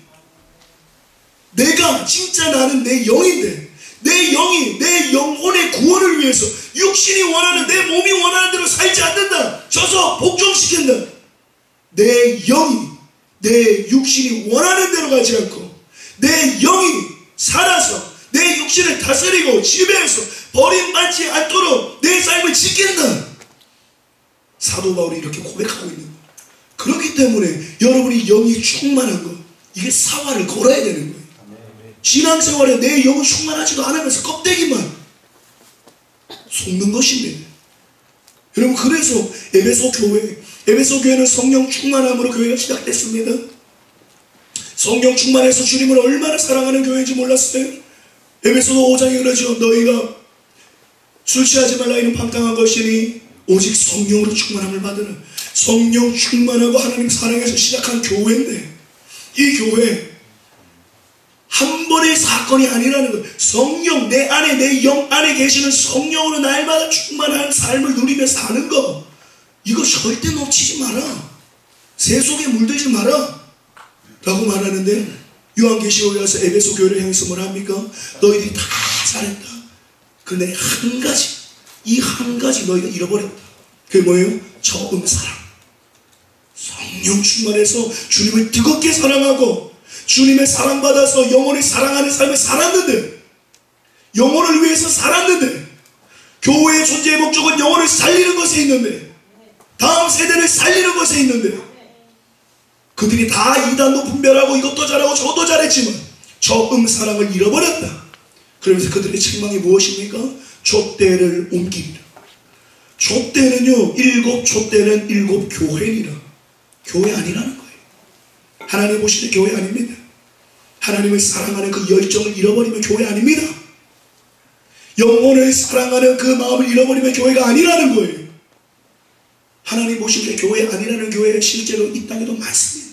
내가 진짜 나는 내 영인데 내 영이 내 영혼의 구원을 위해서 육신이 원하는 내 몸이 원하는 대로 살지 않는다. 져서 복종시킨다. 내 영이 내 육신이 원하는 대로 가지 않고 내 영이 살아서 내 육신을 다스리고 지배해서 버림받지 않도록 내 삶을 지킨다. 사도 바울이 이렇게 고백하고 있는 거예요. 그렇기 때문에 여러분이 영이 충만한 거, 이게 사활을 걸어야 되는 거예요. 신앙생활에 내 영은 충만하지도 않으면서 껍데기만 속는 것입니다. 여러분, 그래서 에베소 교회는 성령 충만함으로 교회가 시작됐습니다. 성령 충만해서 주님을 얼마나 사랑하는 교회인지 몰랐어요? 에베소서 5장에 그러죠. 너희가 술 취하지 말라 이는 방탕한 것이니 오직 성령으로 충만함을 받으라. 성령 충만하고 하나님 사랑해서 시작한 교회인데 이 교회 한 번의 사건이 아니라는 거예요. 성령, 내 안에 내 영 안에 계시는 성령으로 날마다 충만한 삶을 누리며 사는 거, 이거 절대 놓치지 마라. 새 속에 물들지 마라 라고 말하는데, 요한계시록에 가서 에베소 교회를 향해서 뭐라 합니까? 너희들이 다 잘했다. 그런데 한 가지, 이 한 가지 너희가 잃어버렸다. 그게 뭐예요? 처음 사랑. 성령 충만해서 주님을 뜨겁게 사랑하고 주님의 사랑받아서 영혼을 사랑하는 삶을 살았는데, 영혼을 위해서 살았는데, 교회의 존재의 목적은 영혼을 살리는 것에 있는데, 다음 세대를 살리는 것에 있는데, 그들이 다 이단도 분별하고 이것도 잘하고 저것도 잘했지만 처음 사랑을 잃어버렸다. 그러면서 그들의 책망이 무엇입니까? 촛대를 옮기리라. 촛대는요, 일곱 촛대는 일곱 교회니라. 교회 아니라는 거예요. 하나님 보실 때 교회 아닙니다. 하나님을 사랑하는 그 열정을 잃어버리면 교회 아닙니다. 영혼을 사랑하는 그 마음을 잃어버리면 교회가 아니라는 거예요. 하나님 보실 때 교회 아니라는 교회가 실제로 이 땅에도 많습니다.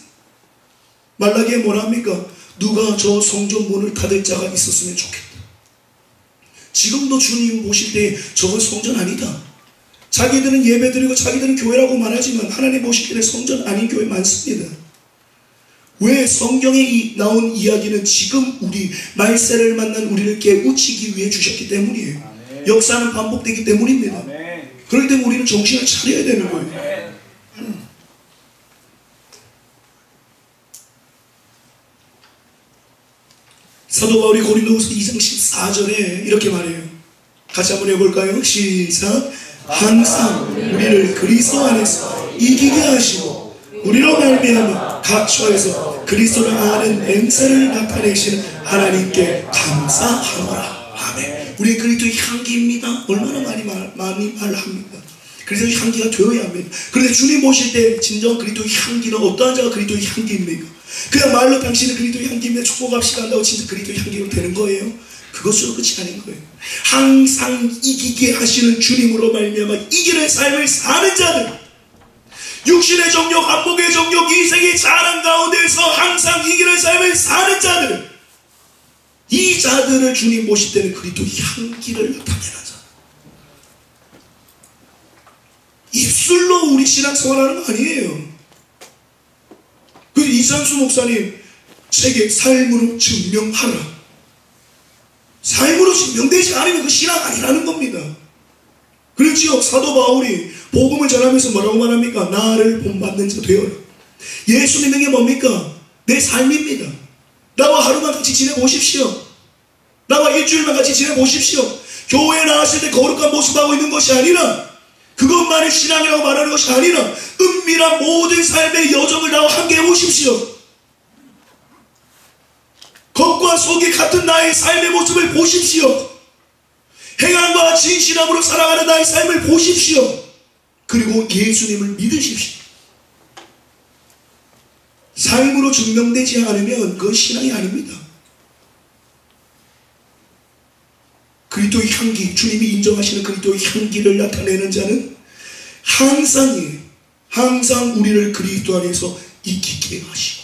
말라기에 뭐라 합니까? 누가 저 성전 문을 닫을 자가 있었으면 좋겠다. 지금도 주님 보실 때 저건 성전 아니다. 자기들은 예배드리고 자기들은 교회라고 말하지만 하나님 보실 때 성전 아닌 교회 많습니다. 왜? 성경에 나온 이야기는 지금 우리 말세를 만난 우리를 깨우치기 위해 주셨기 때문이에요. 아멘. 역사는 반복되기 때문입니다. 아멘. 그렇기 때문에 우리는 정신을 차려야 되는 거예요. 사도 바울이 고린도후서 2장 14절에 이렇게 말해요. 같이 한번 해볼까요? 시작. 항상 우리를 그리스도 안에서 이기게 하시고 우리로 말미암아 각 처에서 그리스도를 아는 맹세를 나타내시는 하나님께 감사하노라. 아멘. 우리 그리스도의 향기입니다. 얼마나 많이 말합니다. 그리스도의 향기가 되어야 합니다. 그런데 주님 보실 때 진정 그리스도의 향기는 어떠한 자가 그리스도의 향기입니까? 그냥 말로 당신은 그리스도의 향기입니다. 축복합시 간다고 진짜 그리스도의 향기로 되는 거예요? 그것으로 끝이 아닌 거예요. 항상 이기게 하시는 주님으로 말미암아 이기는 삶을 사는 자들, 육신의 정욕, 안목의 정욕, 이 세계의 자랑 가운데서 항상 이기는 삶을 사는 자들, 이 자들을 주님 보실 때는 그리스도의 향기를 나타내는 자. 입술로 우리 신앙생활하는 거 아니에요. 그 이상수 목사님 책에 삶으로 증명하라. 삶으로 증명되지 않으면 그 신앙 아니라는 겁니다. 그렇지요. 사도 바울이 복음을 전하면서 뭐라고 말합니까? 나를 본받는 자 되어라. 예수 믿는 게 뭡니까? 내 삶입니다. 나와 하루만 같이 지내고 오십시오. 나와 일주일만 같이 지내보십시오. 교회에 나왔을 때 거룩한 모습하고 있는 것이 아니라, 그것만을 신앙이라고 말하는 것이 아니라 은밀한 모든 삶의 여정을 나와 함께 해보십시오. 겉과 속이 같은 나의 삶의 모습을 보십시오. 행함과 진실함으로 살아가는 나의 삶을 보십시오. 그리고 예수님을 믿으십시오. 삶으로 증명되지 않으면 그건 신앙이 아닙니다. 그리스도의 향기, 주님이 인정하시는 그리스도의 향기를 나타내는 자는 항상 우리를 그리스도 안에서 익히게 하시고.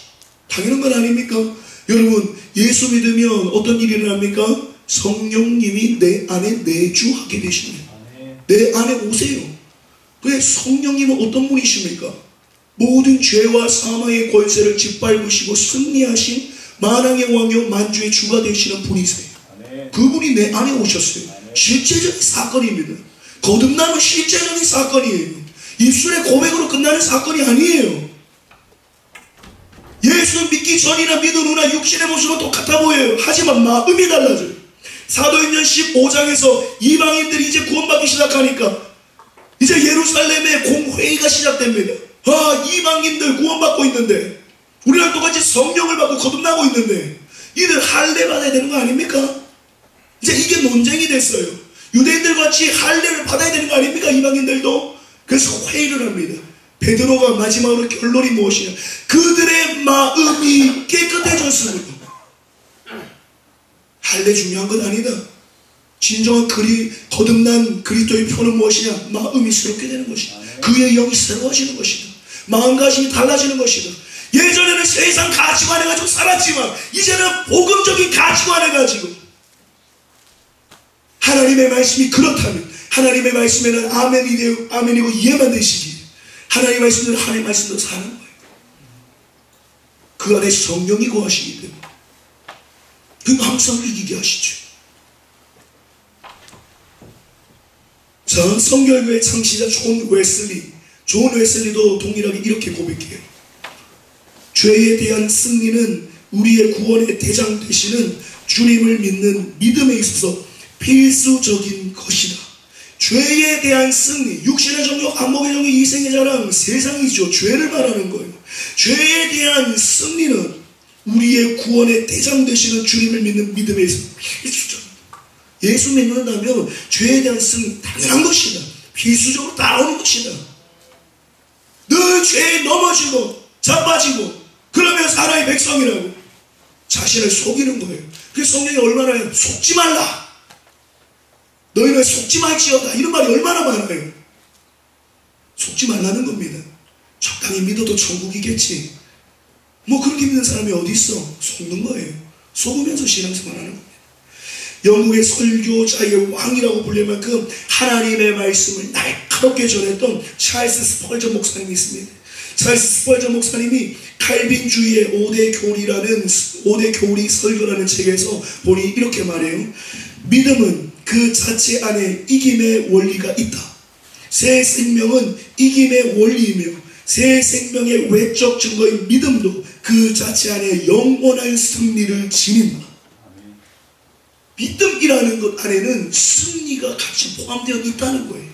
당연한 건 아닙니까? 여러분, 예수 믿으면 어떤 일이 일어납니까? 성령님이 내 안에 내주하게 되십니다. 내 안에 오세요. 그래, 성령님은 어떤 분이십니까? 모든 죄와 사망의 권세를 짓밟으시고 승리하신 만왕의 왕이요 만주의 주가 되시는 분이세요. 그분이 내 안에 오셨어요. 실제적인 사건입니다. 거듭남은 실제적인 사건이에요. 입술의 고백으로 끝나는 사건이 아니에요. 예수 믿기 전이나 믿은 후나 육신의 모습은 똑같아 보여요. 하지만 마음이 달라져요. 사도행전 15장에서 이방인들이 이제 구원받기 시작하니까 이제 예루살렘에 공회의가 시작됩니다. 이방인들 구원받고 있는데, 우리랑 똑같이 성령을 받고 거듭나고 있는데 이들 할례 받아야 되는 거 아닙니까? 이제 이게 논쟁이 됐어요. 유대인들 같이 할례를 받아야 되는 거 아닙니까? 이방인들도. 그래서 회의를 합니다. 베드로가 마지막으로 결론이 무엇이냐? 그들의 마음이 깨끗해졌습니다. 할례 중요한 건 아니다. 진정한 거듭난 그리스도의 표는 무엇이냐? 마음이 새롭게 되는 것이다. 그의 영이 새로워지는 것이다. 마음가짐이 달라지는 것이다. 예전에는 세상 가치관을 가지고 살았지만 이제는 복음적인 가치관을 가지고, 하나님의 말씀이 그렇다면 하나님의 말씀에는 아멘이고 이해만 되시지, 하나님의 말씀은 하나님의 말씀대로 사는 거예요. 그 안에 성령이 거하시기 때문에 그 항상 이기게 하시죠. 자, 성결교회 창시자 존 웨슬리도 동일하게 이렇게 고백해요. 죄에 대한 승리는 우리의 구원의 대장 되시는 주님을 믿는 믿음에 있어서 필수적인 것이다. 죄에 대한 승리, 육신의 정욕, 안목의 정욕, 이생의 자랑, 세상이죠. 죄를 말하는 거예요. 죄에 대한 승리는 우리의 구원의 대장 되시는 주님을 믿는 믿음에 있어서 필수적이다. 예수 믿는다면 죄에 대한 승리 당연한 것이다. 필수적으로 따라오는 것이다. 늘 죄에 넘어지고 자빠지고 그러면 하나님의 백성이라고 자신을 속이는 거예요. 그래서 성경이 얼마나 해요? 속지 말라. 너희는 속지 말지어다. 이런 말이 얼마나 많아요. 속지 말라는 겁니다. 적당히 믿어도 천국이겠지. 뭐 그렇게 믿는 사람이 어디 있어? 속는 거예요. 속으면서 신앙생활하는 겁니다. 영국의 설교자의 왕이라고 불릴 만큼 하나님의 말씀을 날카롭게 전했던 찰스 스펄전 목사님이 있습니다. 찰스 스펄전 목사님이 칼빈주의의 5대 교리 설교라는 책에서 보니 이렇게 말해요. 믿음은 그 자체 안에 이김의 원리가 있다. 새 생명은 이김의 원리이며 새 생명의 외적 증거인 믿음도 그 자체 안에 영원한 승리를 지닌다. 믿음이라는 것 안에는 승리가 같이 포함되어 있다는 거예요.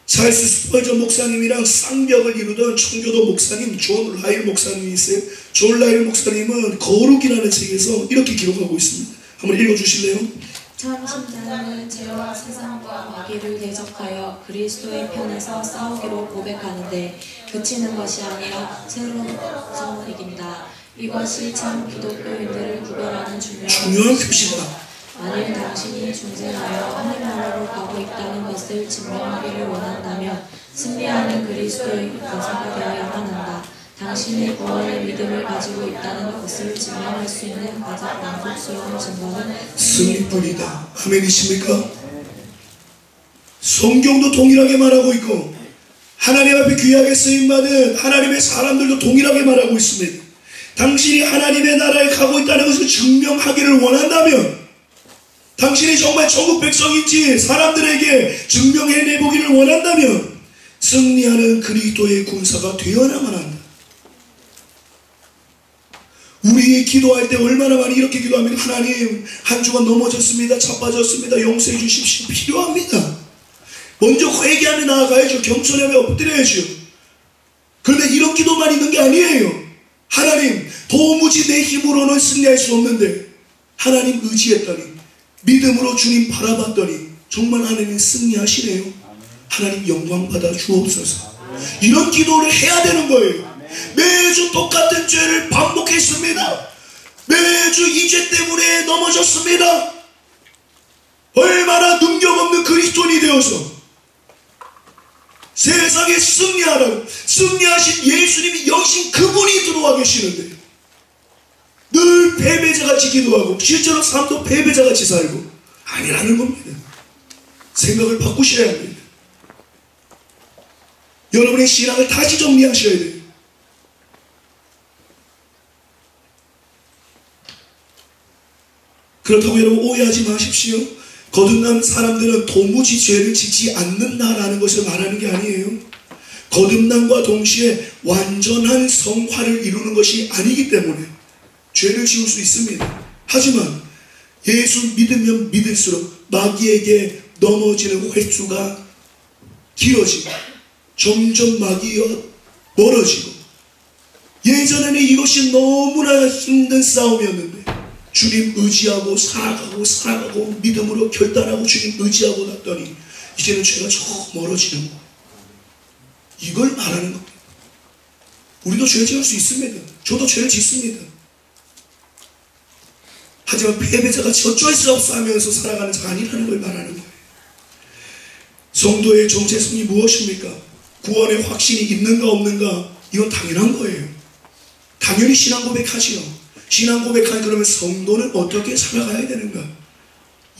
찰스 스펄전 목사님이랑 쌍벽을 이루던 청교도 목사님 존 라일 목사님이 있어요. 존 라일 목사님은 거룩이라는 책에서 이렇게 기록하고 있습니다. 한번 읽어주실래요?
참 신자는 죄와 세상과 마귀를 대적하여 그리스도의 편에서 싸우기로 고백하는데 그치는 것이 아니라 새로운 점을 이긴다. 이것이 참 기독교인들을 구별하는 중요한 표시다. 만일 당신이 중생하여 하늘나라로 가고 있다는 것을 증명하기를 원한다면 승리하는 그리스도의 권세가 되어야만 한다. 당신의 구원의 믿음을 가지고 있다는 것을 증명할 수 있는 가장 만족스러운 증거는
승리뿐이다. 아멘이십니까? 성경도 동일하게 말하고 있고 하나님 앞에 귀하게 쓰임받은 하나님의 사람들도 동일하게 말하고 있습니다. 당신이 하나님의 나라에 가고 있다는 것을 증명하기를 원한다면, 당신이 정말 천국 백성인지 사람들에게 증명해내보기를 원한다면 승리하는 그리스도의 군사가 되어야만 한다. 우리 기도할 때 얼마나 많이 이렇게 기도합니다. 하나님, 한 주간 넘어졌습니다. 자빠졌습니다. 용서해 주십시오. 필요합니다. 먼저 회개하며 나아가야죠. 겸손하며 엎드려야죠. 그런데 이런 기도만 있는 게 아니에요. 하나님, 도무지 내 힘으로는 승리할 수 없는데 하나님 의지했더니, 믿음으로 주님 바라봤더니 정말 하나님 승리하시네요. 하나님 영광 받아 주옵소서. 이런 기도를 해야 되는 거예요. 매주 똑같은 죄를 반복했습니다. 매주 이 죄 때문에 넘어졌습니다. 얼마나 능력 없는 그리스도인이 되어서 세상에 승리하라고, 승리하신 예수님이 여기신 그분이 들어와 계시는데 늘 패배자같이 기도하고 실제로 삶도 패배자같이 살고 아니라는 겁니다. 생각을 바꾸셔야 합니다. 여러분의 신앙을 다시 정리하셔야 돼요. 그렇다고 여러분 오해하지 마십시오. 거듭난 사람들은 도무지 죄를 짓지 않는다라는 것을 말하는 게 아니에요. 거듭남과 동시에 완전한 성화를 이루는 것이 아니기 때문에 죄를 지을 수 있습니다. 하지만 예수 믿으면 믿을수록 마귀에게 넘어지는 횟수가 길어지고 점점 마귀와 멀어지고, 예전에는 이것이 너무나 힘든 싸움이었는데 주님 의지하고 살아가고 믿음으로 결단하고 주님 의지하고 났더니 이제는 죄가 저 멀어지는 거예요. 이걸 말하는 겁니다. 우리도 죄를 지을 수 있습니다. 저도 죄를 짓습니다. 하지만 패배자같이 어쩔 수 없어 하면서 살아가는 자가 아니라는 걸 말하는 거예요. 성도의 정체성이 무엇입니까? 구원의 확신이 있는가 없는가? 이건 당연한 거예요. 당연히 신앙 고백하지요. 신앙 고백하니 그러면 성도는 어떻게 살아가야 되는가?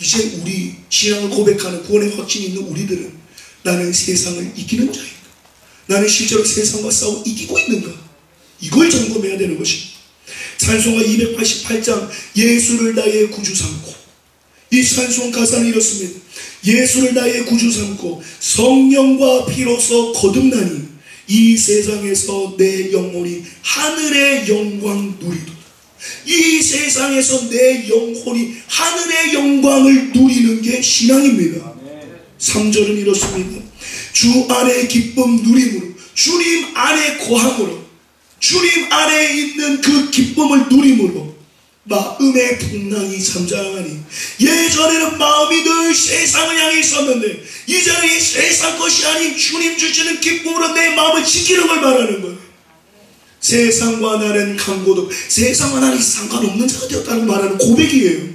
이제 우리 신앙을 고백하는 구원의 확신이 있는 우리들은 나는 세상을 이기는 자인가? 나는 실제로 세상과 싸워 이기고 있는가? 이걸 점검해야 되는 것입니다. 찬송가 288장 예수를 나의 구주 삼고, 이 찬송 가사는 이렇습니다. 예수를 나의 구주 삼고 성령과 피로써 거듭나니 이 세상에서 내 영혼이 하늘의 영광 누리도다. 이 세상에서 내 영혼이 하늘의 영광을 누리는 게 신앙입니다. 3절은 이렇습니다. 주 안에 기쁨 누림으로, 주님 안에 거함으로, 주님 안에 있는 그 기쁨을 누림으로 마음의 풍랑이 잠잠하니, 예전에는 마음이 늘 세상을 향해 있었는데 이제는 이 세상 것이 아닌 주님 주시는 기쁨으로 내 마음을 지키는 걸 말하는 거예요. 세상과 나는 강고도, 세상과 나는 상관없는 자가 되었다고 말하는 고백이에요.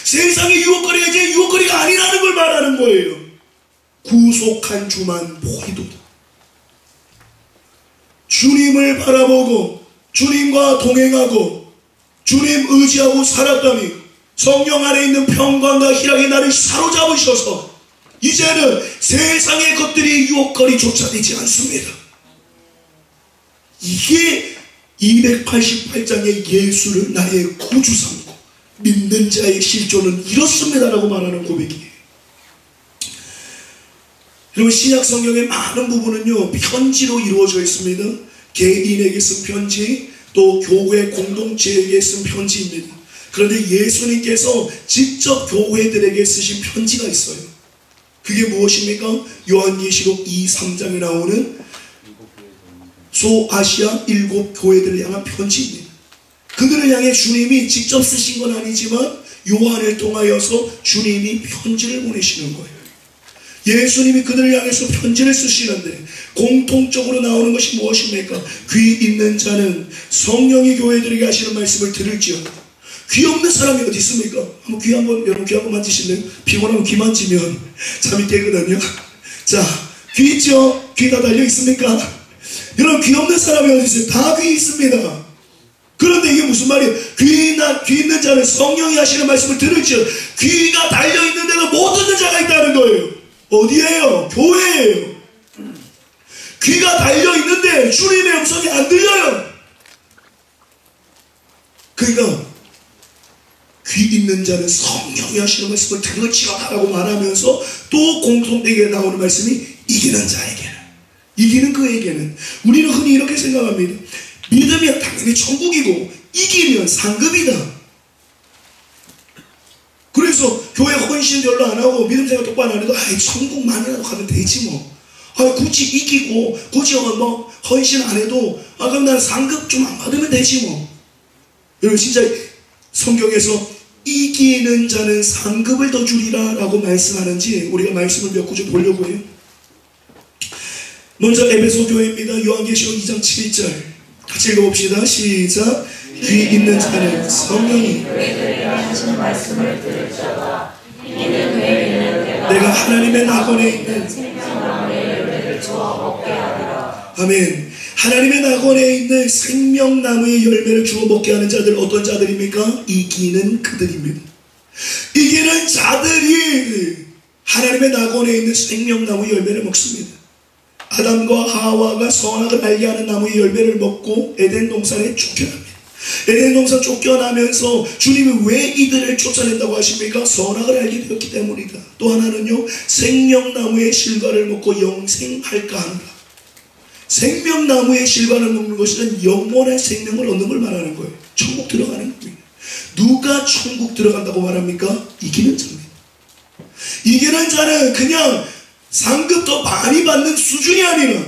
세상의 유혹거리가 이제 유혹거리가 아니라는 걸 말하는 거예요. 구속한 주만 보이도다. 주님을 바라보고 주님과 동행하고 주님 의지하고 살았더니 성령 안에 있는 평강과 희락이 나를 사로잡으셔서 이제는 세상의 것들이 유혹거리조차 되지 않습니다. 이게 288장의 예수를 나의 구주 삼고 믿는 자의 실존은 이렇습니다라고 말하는 고백이에요. 여러분, 신약 성경의 많은 부분은요 편지로 이루어져 있습니다. 개인에게 쓴 편지, 또 교회 공동체에게 쓴 편지입니다. 그런데 예수님께서 직접 교회들에게 쓰신 편지가 있어요. 그게 무엇입니까? 요한계시록 2, 3장에 나오는 소아시아 7 교회들을 향한 편지입니다. 그들을 향해 주님이 직접 쓰신 건 아니지만 요한을 통하여서 주님이 편지를 보내시는 거예요. 예수님이 그들을 향해서 편지를 쓰시는데 공통적으로 나오는 것이 무엇입니까? 귀 있는 자는 성령이 교회들에게 하시는 말씀을 들을지어다. 귀 없는 사람이 어디 있습니까? 여러분 귀 한번 만지실래요? 피곤하면 귀 만지면 잠이 깨거든요. 자, 귀 있죠? 귀가 달려 있습니까? 여러분, 귀 없는 사람이 어디 있어요? 다 귀 있습니다. 그런데 이게 무슨 말이에요? 귀 있는 자는 성령이 하시는 말씀을 들을지어다. 귀가 달려 있는 데가 못 듣는 자가 있다는 거예요. 어디에요? 교회예요. 귀가 달려있는데 주님의 음성이 안 들려요. 그러니까 귀 있는 자는 성령이 하시는 말씀을 들을지어다라고 말하면서 또 공통되게 나오는 말씀이 이기는 자에게는, 이기는 그에게는, 우리는 흔히 이렇게 생각합니다. 믿으면 당연히 천국이고 이기면 상급이다. 그래서 교회 헌신 별로 안 하고 믿음 생활 똑바로 안 해도 천국만이라도 가면 되지 뭐. 굳이 이기고 굳이 뭐 헌신 안 해도 그럼 나는 상급 좀 안 받으면 되지 뭐. 여러분 진짜 성경에서 이기는 자는 상급을 더 주리라 라고 말씀하는지 우리가 말씀을 몇 구절 보려고 해요. 먼저 에베소 교회입니다. 요한계시록 2장 7절 같이 읽어봅시다. 시작. 귀 있는 자는 성령이
하시는 말씀을 들을지어다. 이는 교회에는
내가 하나님의 낙원에 있는
생명나무의 열매를 주어 먹게 하리라.
아멘. 하나님의 낙원에 있는 생명나무의 열매를 주어 먹게 하는 자들 어떤 자들입니까? 이기는 그들입니다. 이기는 자들이 하나님의 낙원에 있는 생명나무의 열매를 먹습니다. 아담과 하와가 선악을 알게 하는 나무의 열매를 먹고 에덴 동산에 쫓겨납니다. 에덴 동산 쫓겨나면서 주님이 왜 이들을 쫓아낸다고 하십니까? 선악을 알게 되었기 때문이다. 또 하나는요, 생명나무의 실과를 먹고 영생할까 하느라. 생명나무의 실과를 먹는 것은 영원한 생명을 얻는 걸 말하는 거예요. 천국 들어가는 겁니다. 누가 천국 들어간다고 말합니까? 이기는 자입니다. 이기는 자는 그냥 상급 더 많이 받는 수준이 아니라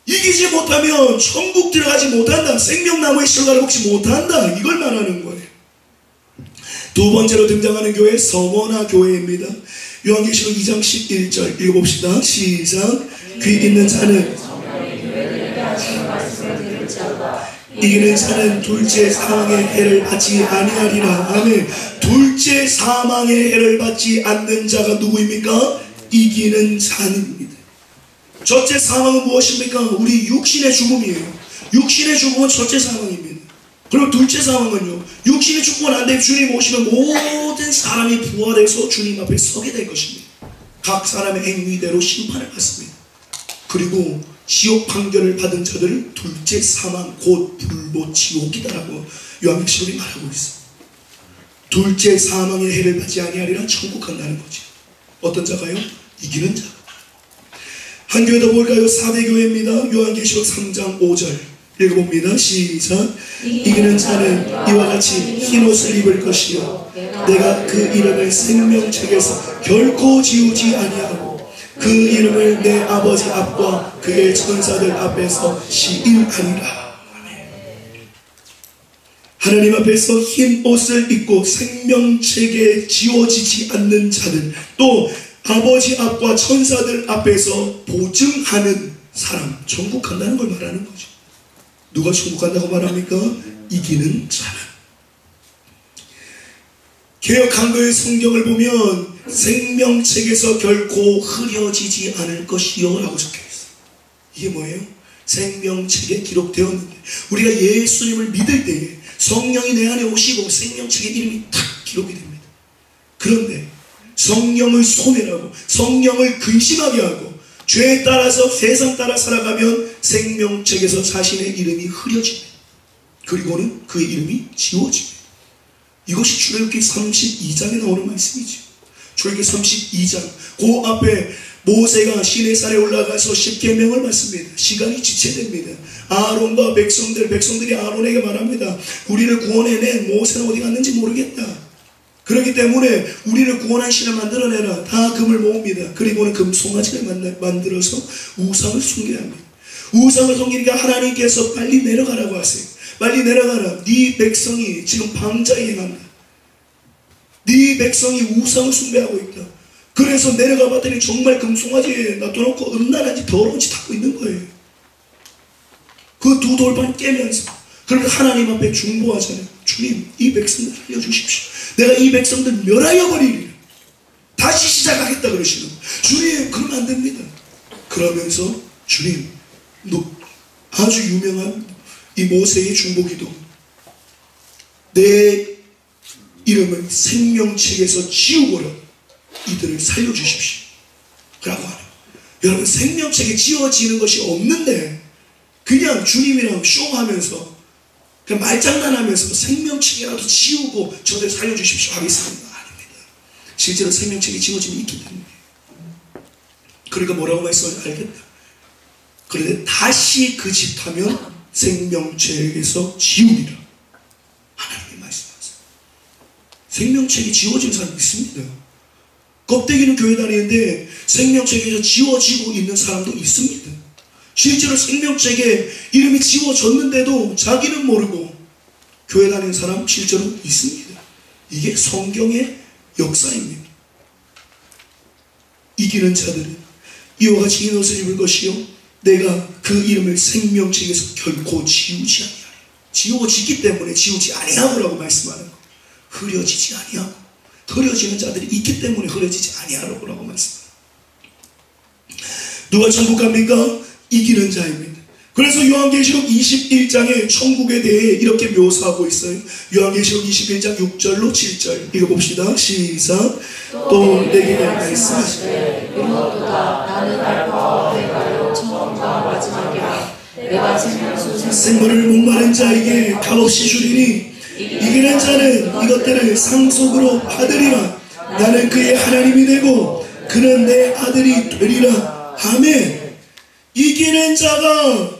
이기지 못하면 천국 들어가지 못한다. 생명나무의 실과를 먹지 못한다. 이걸 말하는 거예요. 두 번째로 등장하는 교회 서머나 교회입니다. 요한계시록 2장 11절 읽어봅시다. 시작. 귀 있는 자는 이기는 자는 둘째 사망의 해를 받지 아니하리라. 아멘. 둘째 사망의 해를 받지 않는 자가 누구입니까? 이기는 자입니다. 첫째 사망은 무엇입니까? 우리 육신의 죽음이에요. 육신의 죽음은 첫째 사망입니다. 그리고 둘째 사망은요, 육신이 죽고 난 뒤에 주님 오시면 모든 사람이 부활해서 주님 앞에 서게 될 것입니다. 각 사람의 행위대로 심판을 받습니다. 그리고 지옥 판결을 받은 자들을 둘째 사망 곧 불로 지옥이다라고 요한계시록이 말하고 있어. 둘째 사망의 해를 받지 아니하리라. 천국 간다는 거지. 어떤 자가요? 이기는 자. 한 교회 더 볼까요? 4대 교회입니다. 요한계시록 3장 5절 읽어봅니다. 시작. 이기는 자는 이와 같이 흰옷을 입을 것이요 내가 그 이름을 생명책에서 결코 지우지 아니하고 그 이름을 내 아버지 앞과 그의 천사들 앞에서 시인하리라. 하나님 앞에서 흰 옷을 입고 생명책에 지워지지 않는 자들, 또 아버지 앞과 천사들 앞에서 보증하는 사람, 천국 간다는 걸 말하는 거죠. 누가 천국 간다고 말합니까? 이기는 자는. 개역 한글 성경을 보면 생명책에서 결코 흐려지지 않을 것이요 라고 적혀있어요. 이게 뭐예요? 생명책에 기록되었는데 우리가 예수님을 믿을 때에 성령이 내 안에 오시고 생명책에 이름이 탁 기록이 됩니다. 그런데 성령을 소멸하고 성령을 근심하게 하고 죄에 따라서 세상 따라 살아가면 생명책에서 자신의 이름이 흐려집니다. 그리고는 그의 이름이 지워집니다. 이것이 출애굽기 32장에 나오는 말씀이죠. 출애굽기 32장 그 앞에 모세가 시내산에 올라가서 10계명을 받습니다. 시간이 지체됩니다. 아론과 백성들이 아론에게 말합니다. 우리를 구원해낸 모세는 어디 갔는지 모르겠다. 그렇기 때문에 우리를 구원한 신을 만들어내라. 다 금을 모읍니다. 그리고는 금 송아지를 만들어서 우상을 숭배합니다. 합니다. 우상을 섬기니까 하나님께서 빨리 내려가라고 하세요. 빨리 내려가라. 네 백성이 지금 방자에 행한다. 네 백성이 우상을 숭배하고 있다. 그래서 내려가 봤더니 정말 금송아지에 놔둬놓고 음란한지 더러운지 닦고 있는 거예요. 그 두 돌판 깨면서 그러면 하나님 앞에 중보하잖아요. 주님, 이 백성들 살려주십시오. 내가 이 백성들 멸하여 버리리라. 다시 시작하겠다 그러시는 거예요. 주님, 그러면 안 됩니다. 그러면서 주님, 아주 유명한 이 모세의 중보기도, 내 이름을 생명책에서 지우거라. 이들을 살려주십시오. 라고 하는 거예요. 여러분, 생명책에 지워지는 것이 없는데 그냥 주님이랑 쇼하면서 그냥 말장난하면서 생명책이라도 지우고 저들 살려주십시오 하겠습니다. 아닙니다. 실제로 생명책이 지워짐이 있기 때문에. 그러니까 뭐라고 말씀하는지 알겠다. 그런데 다시 그 짓 하면 생명책에서 지우리라. 하나님이 말씀하세요. 생명책이 지워진 사람이 있습니다. 껍데기는 교회 다니는데 생명책에서 지워지고 있는 사람도 있습니다. 실제로 생명책에 이름이 지워졌는데도 자기는 모르고 교회 다니는 사람 실제로 있습니다. 이게 성경의 역사입니다. 이기는 자들은 이와 같이 흰 옷을 입을 것이요 내가 그 이름을 생명책에서 결코 지우지 아니하리라. 지워지기 때문에 지우지 아니하고라고 말씀하는 거예요. 흐려지지 아니하고, 흐려지는 자들이 있기 때문에 흐려지지 아니하라고 말씀합니다. 누가 천국 갑니까? 이기는 자입니다. 그래서 요한계시록 21장에 천국에 대해 이렇게 묘사하고 있어요. 요한계시록 21장 6절로 7절 읽어봅시다. 시작. 또 내게 말씀하시되
이것보다 나는 알파와 오메가요 처음과 마지막이라. 내가
생물을 목마른 자에게 값없이 주리니 이기는 자는 이것들을 상속으로 받으리라. 나는 그의 하나님이 되고 그는 내 아들이 되리라. 아멘. 이기는 자가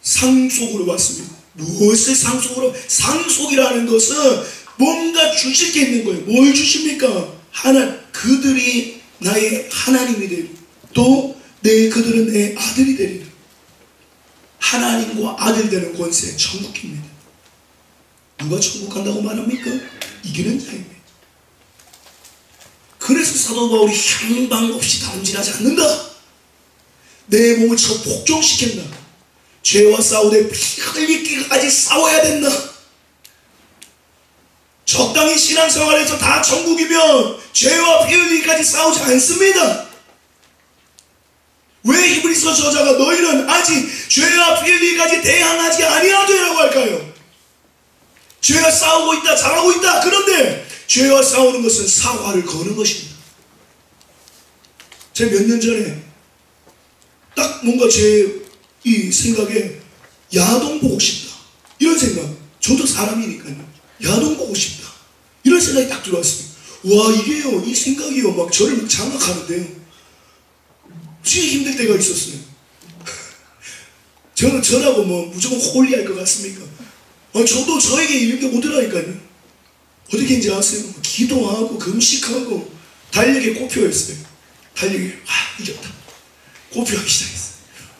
상속으로 받습니다. 무엇을 상속으로? 상속이라는 것은 뭔가 주실 게 있는 거예요. 뭘 주십니까? 그들이 나의 하나님이 되리라. 또 그들은 내 아들이 되리라. 하나님과 아들 되는 권세, 천국입니다. 누가 천국 간다고 말합니까? 이기는 자입니다. 그래서 사도 바울이 향방 없이 다름질하지 않는다. 내 몸을 복종시킨다. 죄와 싸우되 피 흘리기까지 싸워야 된다. 적당히 신앙생활에서 다 천국이면 죄와 피 흘리기까지 싸우지 않습니다. 왜 히브리서 저자가 너희는 아직 죄와 피 흘리기까지 대항하지 아니하되라고 할까요? 죄가 싸우고 있다, 잘하고 있다. 그런데 죄와 싸우는 것은 사활을 거는 것입니다. 제가 몇 년 전에 딱 뭔가 제 이 생각에 야동 보고 싶다. 이런 생각. 저도 사람이니까요. 야동 보고 싶다. 이런 생각이 딱 들어왔습니다. 와, 이게요, 이 생각이요, 막 저를 장악하는데요. 진짜 힘들 때가 있었어요. 저는 저라고 뭐 무조건 홀리할 것 같습니까? 저도 저에게 이런 게 오더라니까요. 어떻게 인지 아세요? 기도하고 금식하고 달력에 꼬표였어요. 달력에 이겼다. 꼬표하기 시작했어요.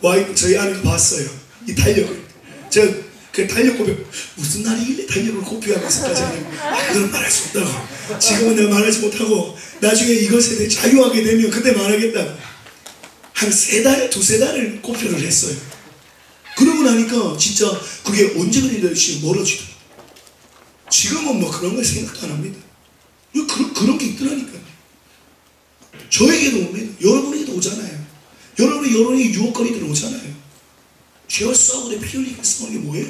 와이프 저희 아내가 봤어요. 이 달력을. 제가 그 달력 꼬표 무슨 날이길래 달력을 꼬표하고 있을까지 그건 말할 수 없다고. 지금은 내가 말하지 못하고 나중에 이것에 대해 자유하게 되면 그때 말하겠다고. 한 3달, 2-3달을 꼬표를 했어요. 그러고 나니까 진짜 그게 언제 그랬는지 멀어지더라고요. 지금은 뭐 그런 걸 생각도 안 합니다. 그런 게 있더라니까요. 저에게도 옵니다. 여러분에게도 오잖아요. 여러분의 유혹거리들 오잖아요. 죄와 싸우고 피 흘리게 싸우는 게 뭐예요?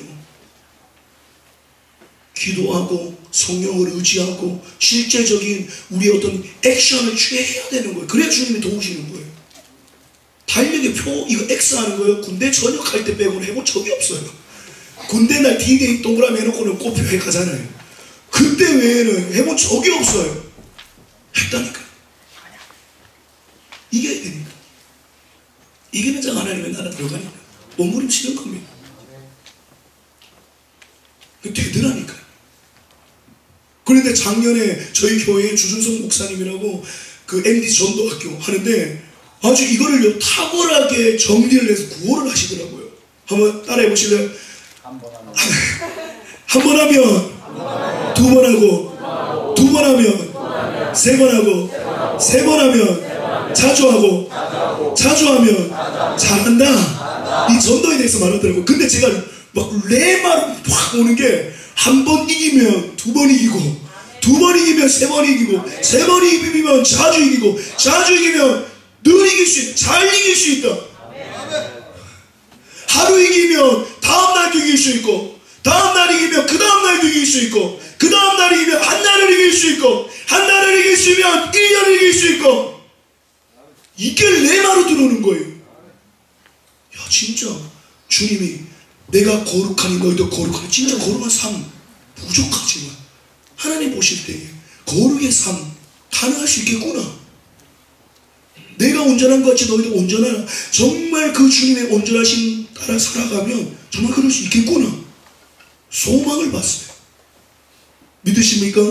기도하고 성령을 의지하고 실제적인 우리의 어떤 액션을 취해야 되는 거예요. 그래야 주님이 도우시는 거예요. 달력의 표 이거 X 하는 거예요. 군대 전역할 때 빼고는 해본 적이 없어요. 군대 날 D-Day 동그라미 해놓고는 꼬표해 가잖아요. 그때 외에는 해본 적이 없어요. 했다니까. 이겨야 되니까. 이기는 자가 하나님의 나라 들어가니까 몸부림치는 겁니다. 되더라니까요. 그런데 작년에 저희 교회에 주준성 목사님이라고 그 MD 전도학교 하는데 아주 이거를 탁월하게 정리를 해서 구호를 하시더라고요. 한번 따라해 보실래요? 한 번 하면 2번 하고 2번 하면 3번 하고 3번 하면 자주 하고 자주 하면 잘한다. 이 전도에 대해서 말하더라고요. 근데 제가 막 레마로 확 오는 게 한 번 이기면 2번 이기고 2번 이기면 3번 이기고 3번 이기면 자주 이기고 자주 이기면 늘 이길 수 있다. 잘 이길 수 있다. 하루 이기면 다음날도 이길 수 있고 다음날 이기면 그 다음날도 이길 수 있고 그 다음날 이기면 한 달을 이길 수 있고 한 달을 이길 수 있으면 1년을 이길 수 있고 이게 레마로 들어오는 거예요. 야 진짜 주님이 내가 거룩하니 너희도 거룩하니 진짜 거룩한 삶 부족하지만 하나님 보실 때에 거룩의 삶 가능할 수 있겠구나. 내가 온전한 것 같이 너희도 온전하라. 정말 그 주님의 온전하신 따라 살아가면 정말 그럴 수 있겠구나. 소망을 봤어요. 믿으십니까?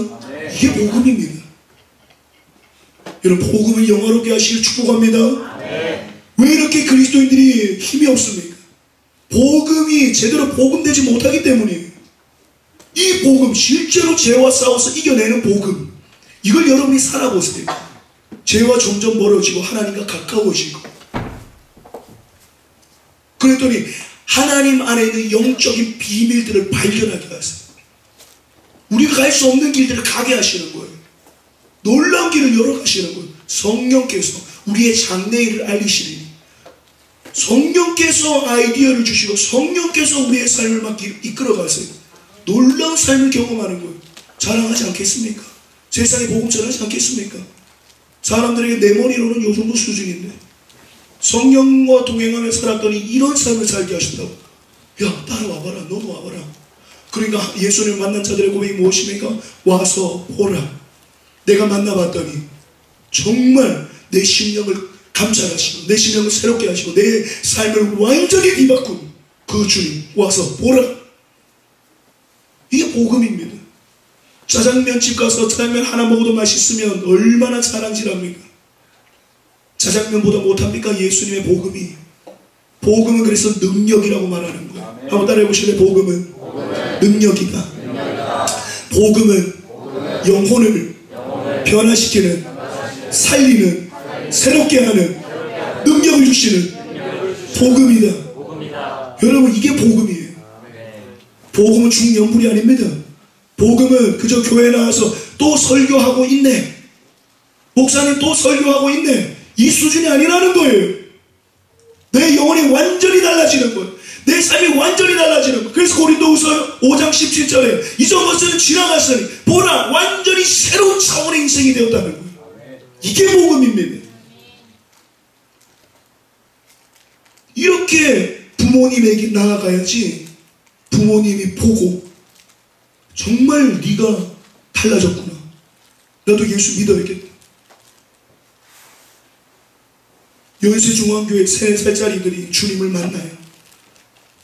이게 복음입니다. 여러분, 복음을 영화롭게 하시길 축복합니다. 왜 이렇게 그리스도인들이 힘이 없습니까? 복음이 제대로 복음되지 못하기 때문이에요. 이 복음, 실제로 죄와 싸워서 이겨내는 복음, 이걸 여러분이 살아보세요. 죄와 점점 멀어지고 하나님과 가까워지고, 그랬더니 하나님 안에 있는 영적인 비밀들을 발견하게 하세요. 우리가 갈 수 없는 길들을 가게 하시는 거예요. 놀라운 길을 열어가시는 거예요. 성령께서 우리의 장래일을 알리시리니, 성령께서 아이디어를 주시고 성령께서 우리의 삶을 막 이끌어가세요. 놀라운 삶을 경험하는 거예요. 자랑하지 않겠습니까? 세상에 복음 전하지 않겠습니까? 사람들에게 내 머리로는 요 정도 수준인데 성령과 동행하며 살았더니 이런 삶을 살게 하신다고. 야, 따라와봐라. 너도 와봐라. 그러니까 예수님을 만난 자들의 고백이 무엇입니까? 와서 보라. 내가 만나봤더니 정말 내 심령을 감찰하시고 내 심령을 새롭게 하시고 내 삶을 완전히 뒤바꾼 그 주님, 와서 보라. 이게 복음입니다. 짜장면집 가서 짜장면 하나 먹어도 맛있으면 얼마나 자랑질합니까? 짜장면보다 못합니까? 예수님의 복음이. 복음은 그래서 능력이라고 말하는 거예요. 한번 따라해 보실래요? 복음은 능력이다. 복음은 영혼을 변화시키는, 살리는, 새롭게 하는 능력을 주시는 복음이다. 여러분, 이게 복음이에요. 복음은 중연불이 아닙니다. 복음은 그저 교회 나와서 또 설교하고 있네, 목사님 또 설교하고 있네, 이 수준이 아니라는 거예요. 내 영혼이 완전히 달라지는 거예요. 내 삶이 완전히 달라지는 거예요. 그래서 고린도후서 5장 17절에 이전 것은 지나갔으니 보라, 완전히 새로운 차원의 인생이 되었다는 거예요. 이게 복음입니다. 이렇게 부모님에게 나아가야지 부모님이 보고 정말 네가 달라졌구나, 나도 예수 믿어야겠다. 연세중앙교회 3살짜리들이 주님을 만나요.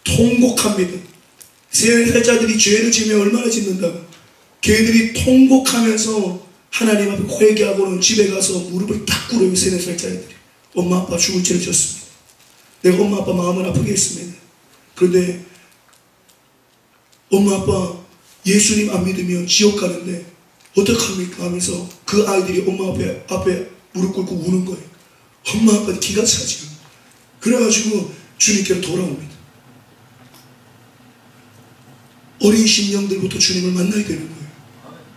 통곡합니다. 3살짜리들이 죄를 지면 얼마나 짓는다고. 걔들이 통곡하면서 하나님 앞에 회개하고는 집에 가서 무릎을 딱 꿇어요. 3살짜리들이. 엄마 아빠 죽을 죄를 졌습니다. 내가 엄마 아빠 마음을 아프게 했습니다. 그런데 엄마 아빠 예수님 안 믿으면 지옥 가는데 어떡합니까 하면서 그 아이들이 엄마 앞에 무릎 꿇고 우는 거예요. 엄마 아빠는 기가 차지요. 그래가지고 주님께로 돌아옵니다. 어린 심령들부터 주님을 만나야 되는 거예요.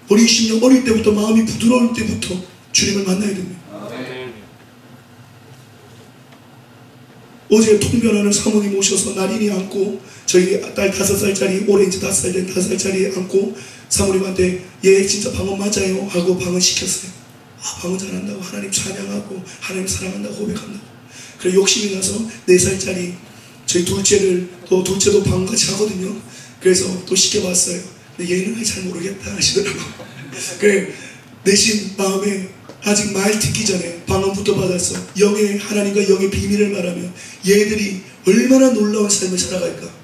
어린 심령, 어릴 때부터, 마음이 부드러울 때부터 주님을 만나야 됩니다. 어제 통변하는 사모님 오셔서 나린이 안고, 저희 딸 5살짜리, 올해 이제 5살 된 5살짜리 안고 사모님한테 얘 진짜 방언 맞아요 하고 방언 시켰어요. 아, 방언 잘한다고, 하나님 찬양하고 하나님 사랑한다고 고백한다고. 그래 욕심이 나서 4살짜리 저희 둘째도 방언 같이 하거든요. 그래서 또 시켜봤어요. 근데 얘는 잘 모르겠다 하시더라고. 그래 내심 마음에 아직 말 듣기 전에 방언부터 받아서 영의 하나님과 영의 비밀을 말하면 얘들이 얼마나 놀라운 삶을 살아갈까.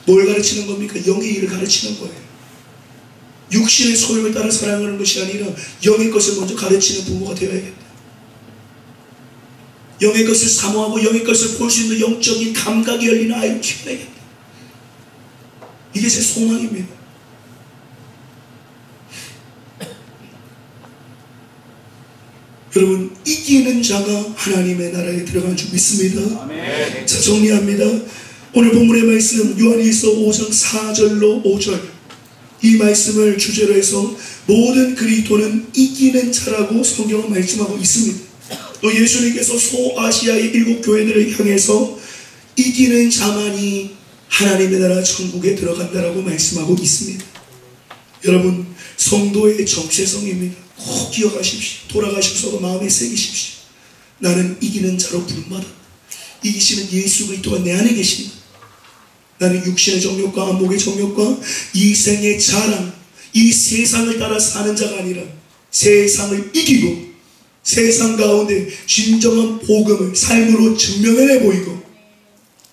뭘 가르치는 겁니까? 영의 일을 가르치는 거예요. 육신의 소욕을 따라 사랑하는 것이 아니라 영의 것을 먼저 가르치는 부모가 되어야겠다. 영의 것을 사모하고 영의 것을 볼 수 있는 영적인 감각이 열리는 아이를 키워야겠다. 이게 제 소망입니다. 여러분, 이기는 자가 하나님의 나라에 들어가는 줄 믿습니다. 아멘. 자, 정리합니다. 오늘 본문의 말씀 요한일서 5장 4절로 5절, 이 말씀을 주제로 해서 모든 그리스도는 이기는 자라고 성경은 말씀하고 있습니다. 또 예수님께서 소아시아의 7교회들을 향해서 이기는 자만이 하나님의 나라 천국에 들어간다라고 말씀하고 있습니다. 여러분, 성도의 정체성입니다. 꼭 기억하십시오. 돌아가셔서도 마음에 새기십시오. 나는 이기는 자로 부름받았다. 이기시는 예수 그리스도가 내 안에 계십니다. 나는 육신의 정욕과 안목의 정욕과 이 생의 자랑, 이 세상을 따라 사는 자가 아니라 세상을 이기고 세상 가운데 진정한 복음을 삶으로 증명해내 보이고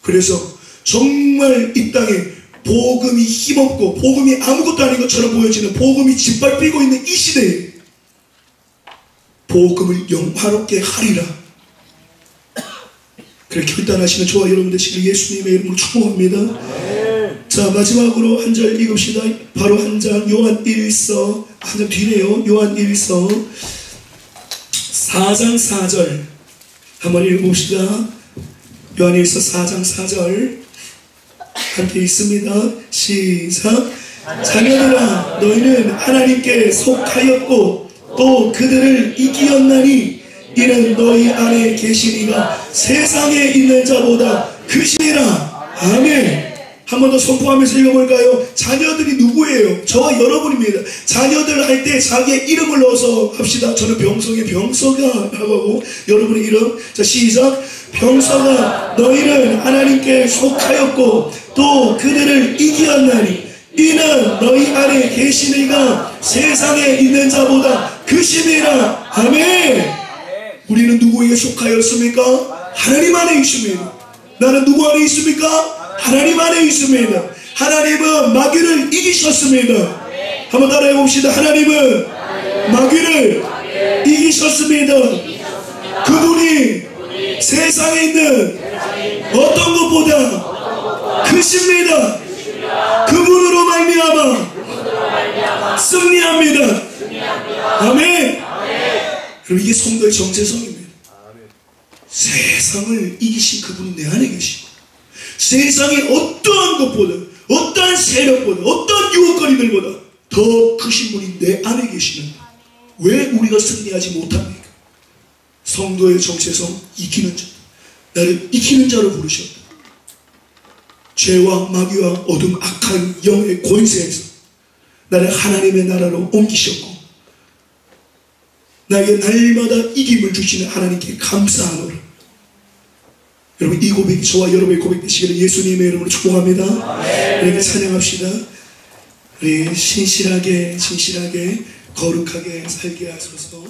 그래서 정말 이 땅에 복음이 힘없고 복음이 아무것도 아닌 것처럼 보여지는, 복음이 짓밟히고 있는 이 시대에 복음을 영화롭게 하리라. 그렇게 결단하시는 저와 여러분 되시길 예수님의 이름으로 축복합니다. 자, 마지막으로 한 절 읽읍시다. 바로 한 장, 요한 1서, 한 장 뒤네요. 요한 1서 4장 4절 한번 읽어봅시다. 요한 1서 4장 4절 함께 읽습니다. 시작. 자녀들아, 너희는 하나님께 속하였고 또 그들을 이기었나니 이는 너희 안에 계신 이가 세상에 있는 자보다 크시니라. 아멘. 한 번 더 선포하면서 읽어볼까요? 자녀들이 누구예요? 저와 여러분입니다. 자녀들 할 때 자기의 이름을 넣어서 합시다. 저는 병석의 병석아 하고, 여러분의 이름. 자, 시작. 병석아, 너희는 하나님께 속하였고 또 그들을 이기었나니 이는 너희 안에 계신 이가 세상에 있는 자보다 크심이라. 아멘. 우리는 누구에게 속하였습니까? 하나님 안에 있습니다. 나는 누구 안에 있습니까? 하나님 안에 있습니다. 하나님은 마귀를 이기셨습니다. 한번 따라해 봅시다. 하나님은 마귀를 이기셨습니다. 그분이 세상에 있는 어떤 것보다 크십니다. 그분으로 말미암아 승리합니다. 아멘. 그럼 이게 성도의 정체성입니다. 세상을 이기신 그분이 내 안에 계시고, 세상의 어떠한 것보다, 어떠한 세력보다, 어떠한 유혹거리들보다 더 크신 분이 내 안에 계시는, 왜 우리가 승리하지 못합니까? 성도의 정체성, 이기는 자. 나를 이기는 자로 부르셨다. 죄와 마귀와 어둠 악한 영의 권세에서 나를 하나님의 나라로 옮기셨고, 나에게 날마다 이김을 주시는 하나님께 감사하노라. 여러분, 이 고백이 저와 여러분의 고백 되시기를 예수님의 이름으로 축복합니다. 이렇게 찬양합시다. 우리 신실하게 거룩하게 살게 하소서.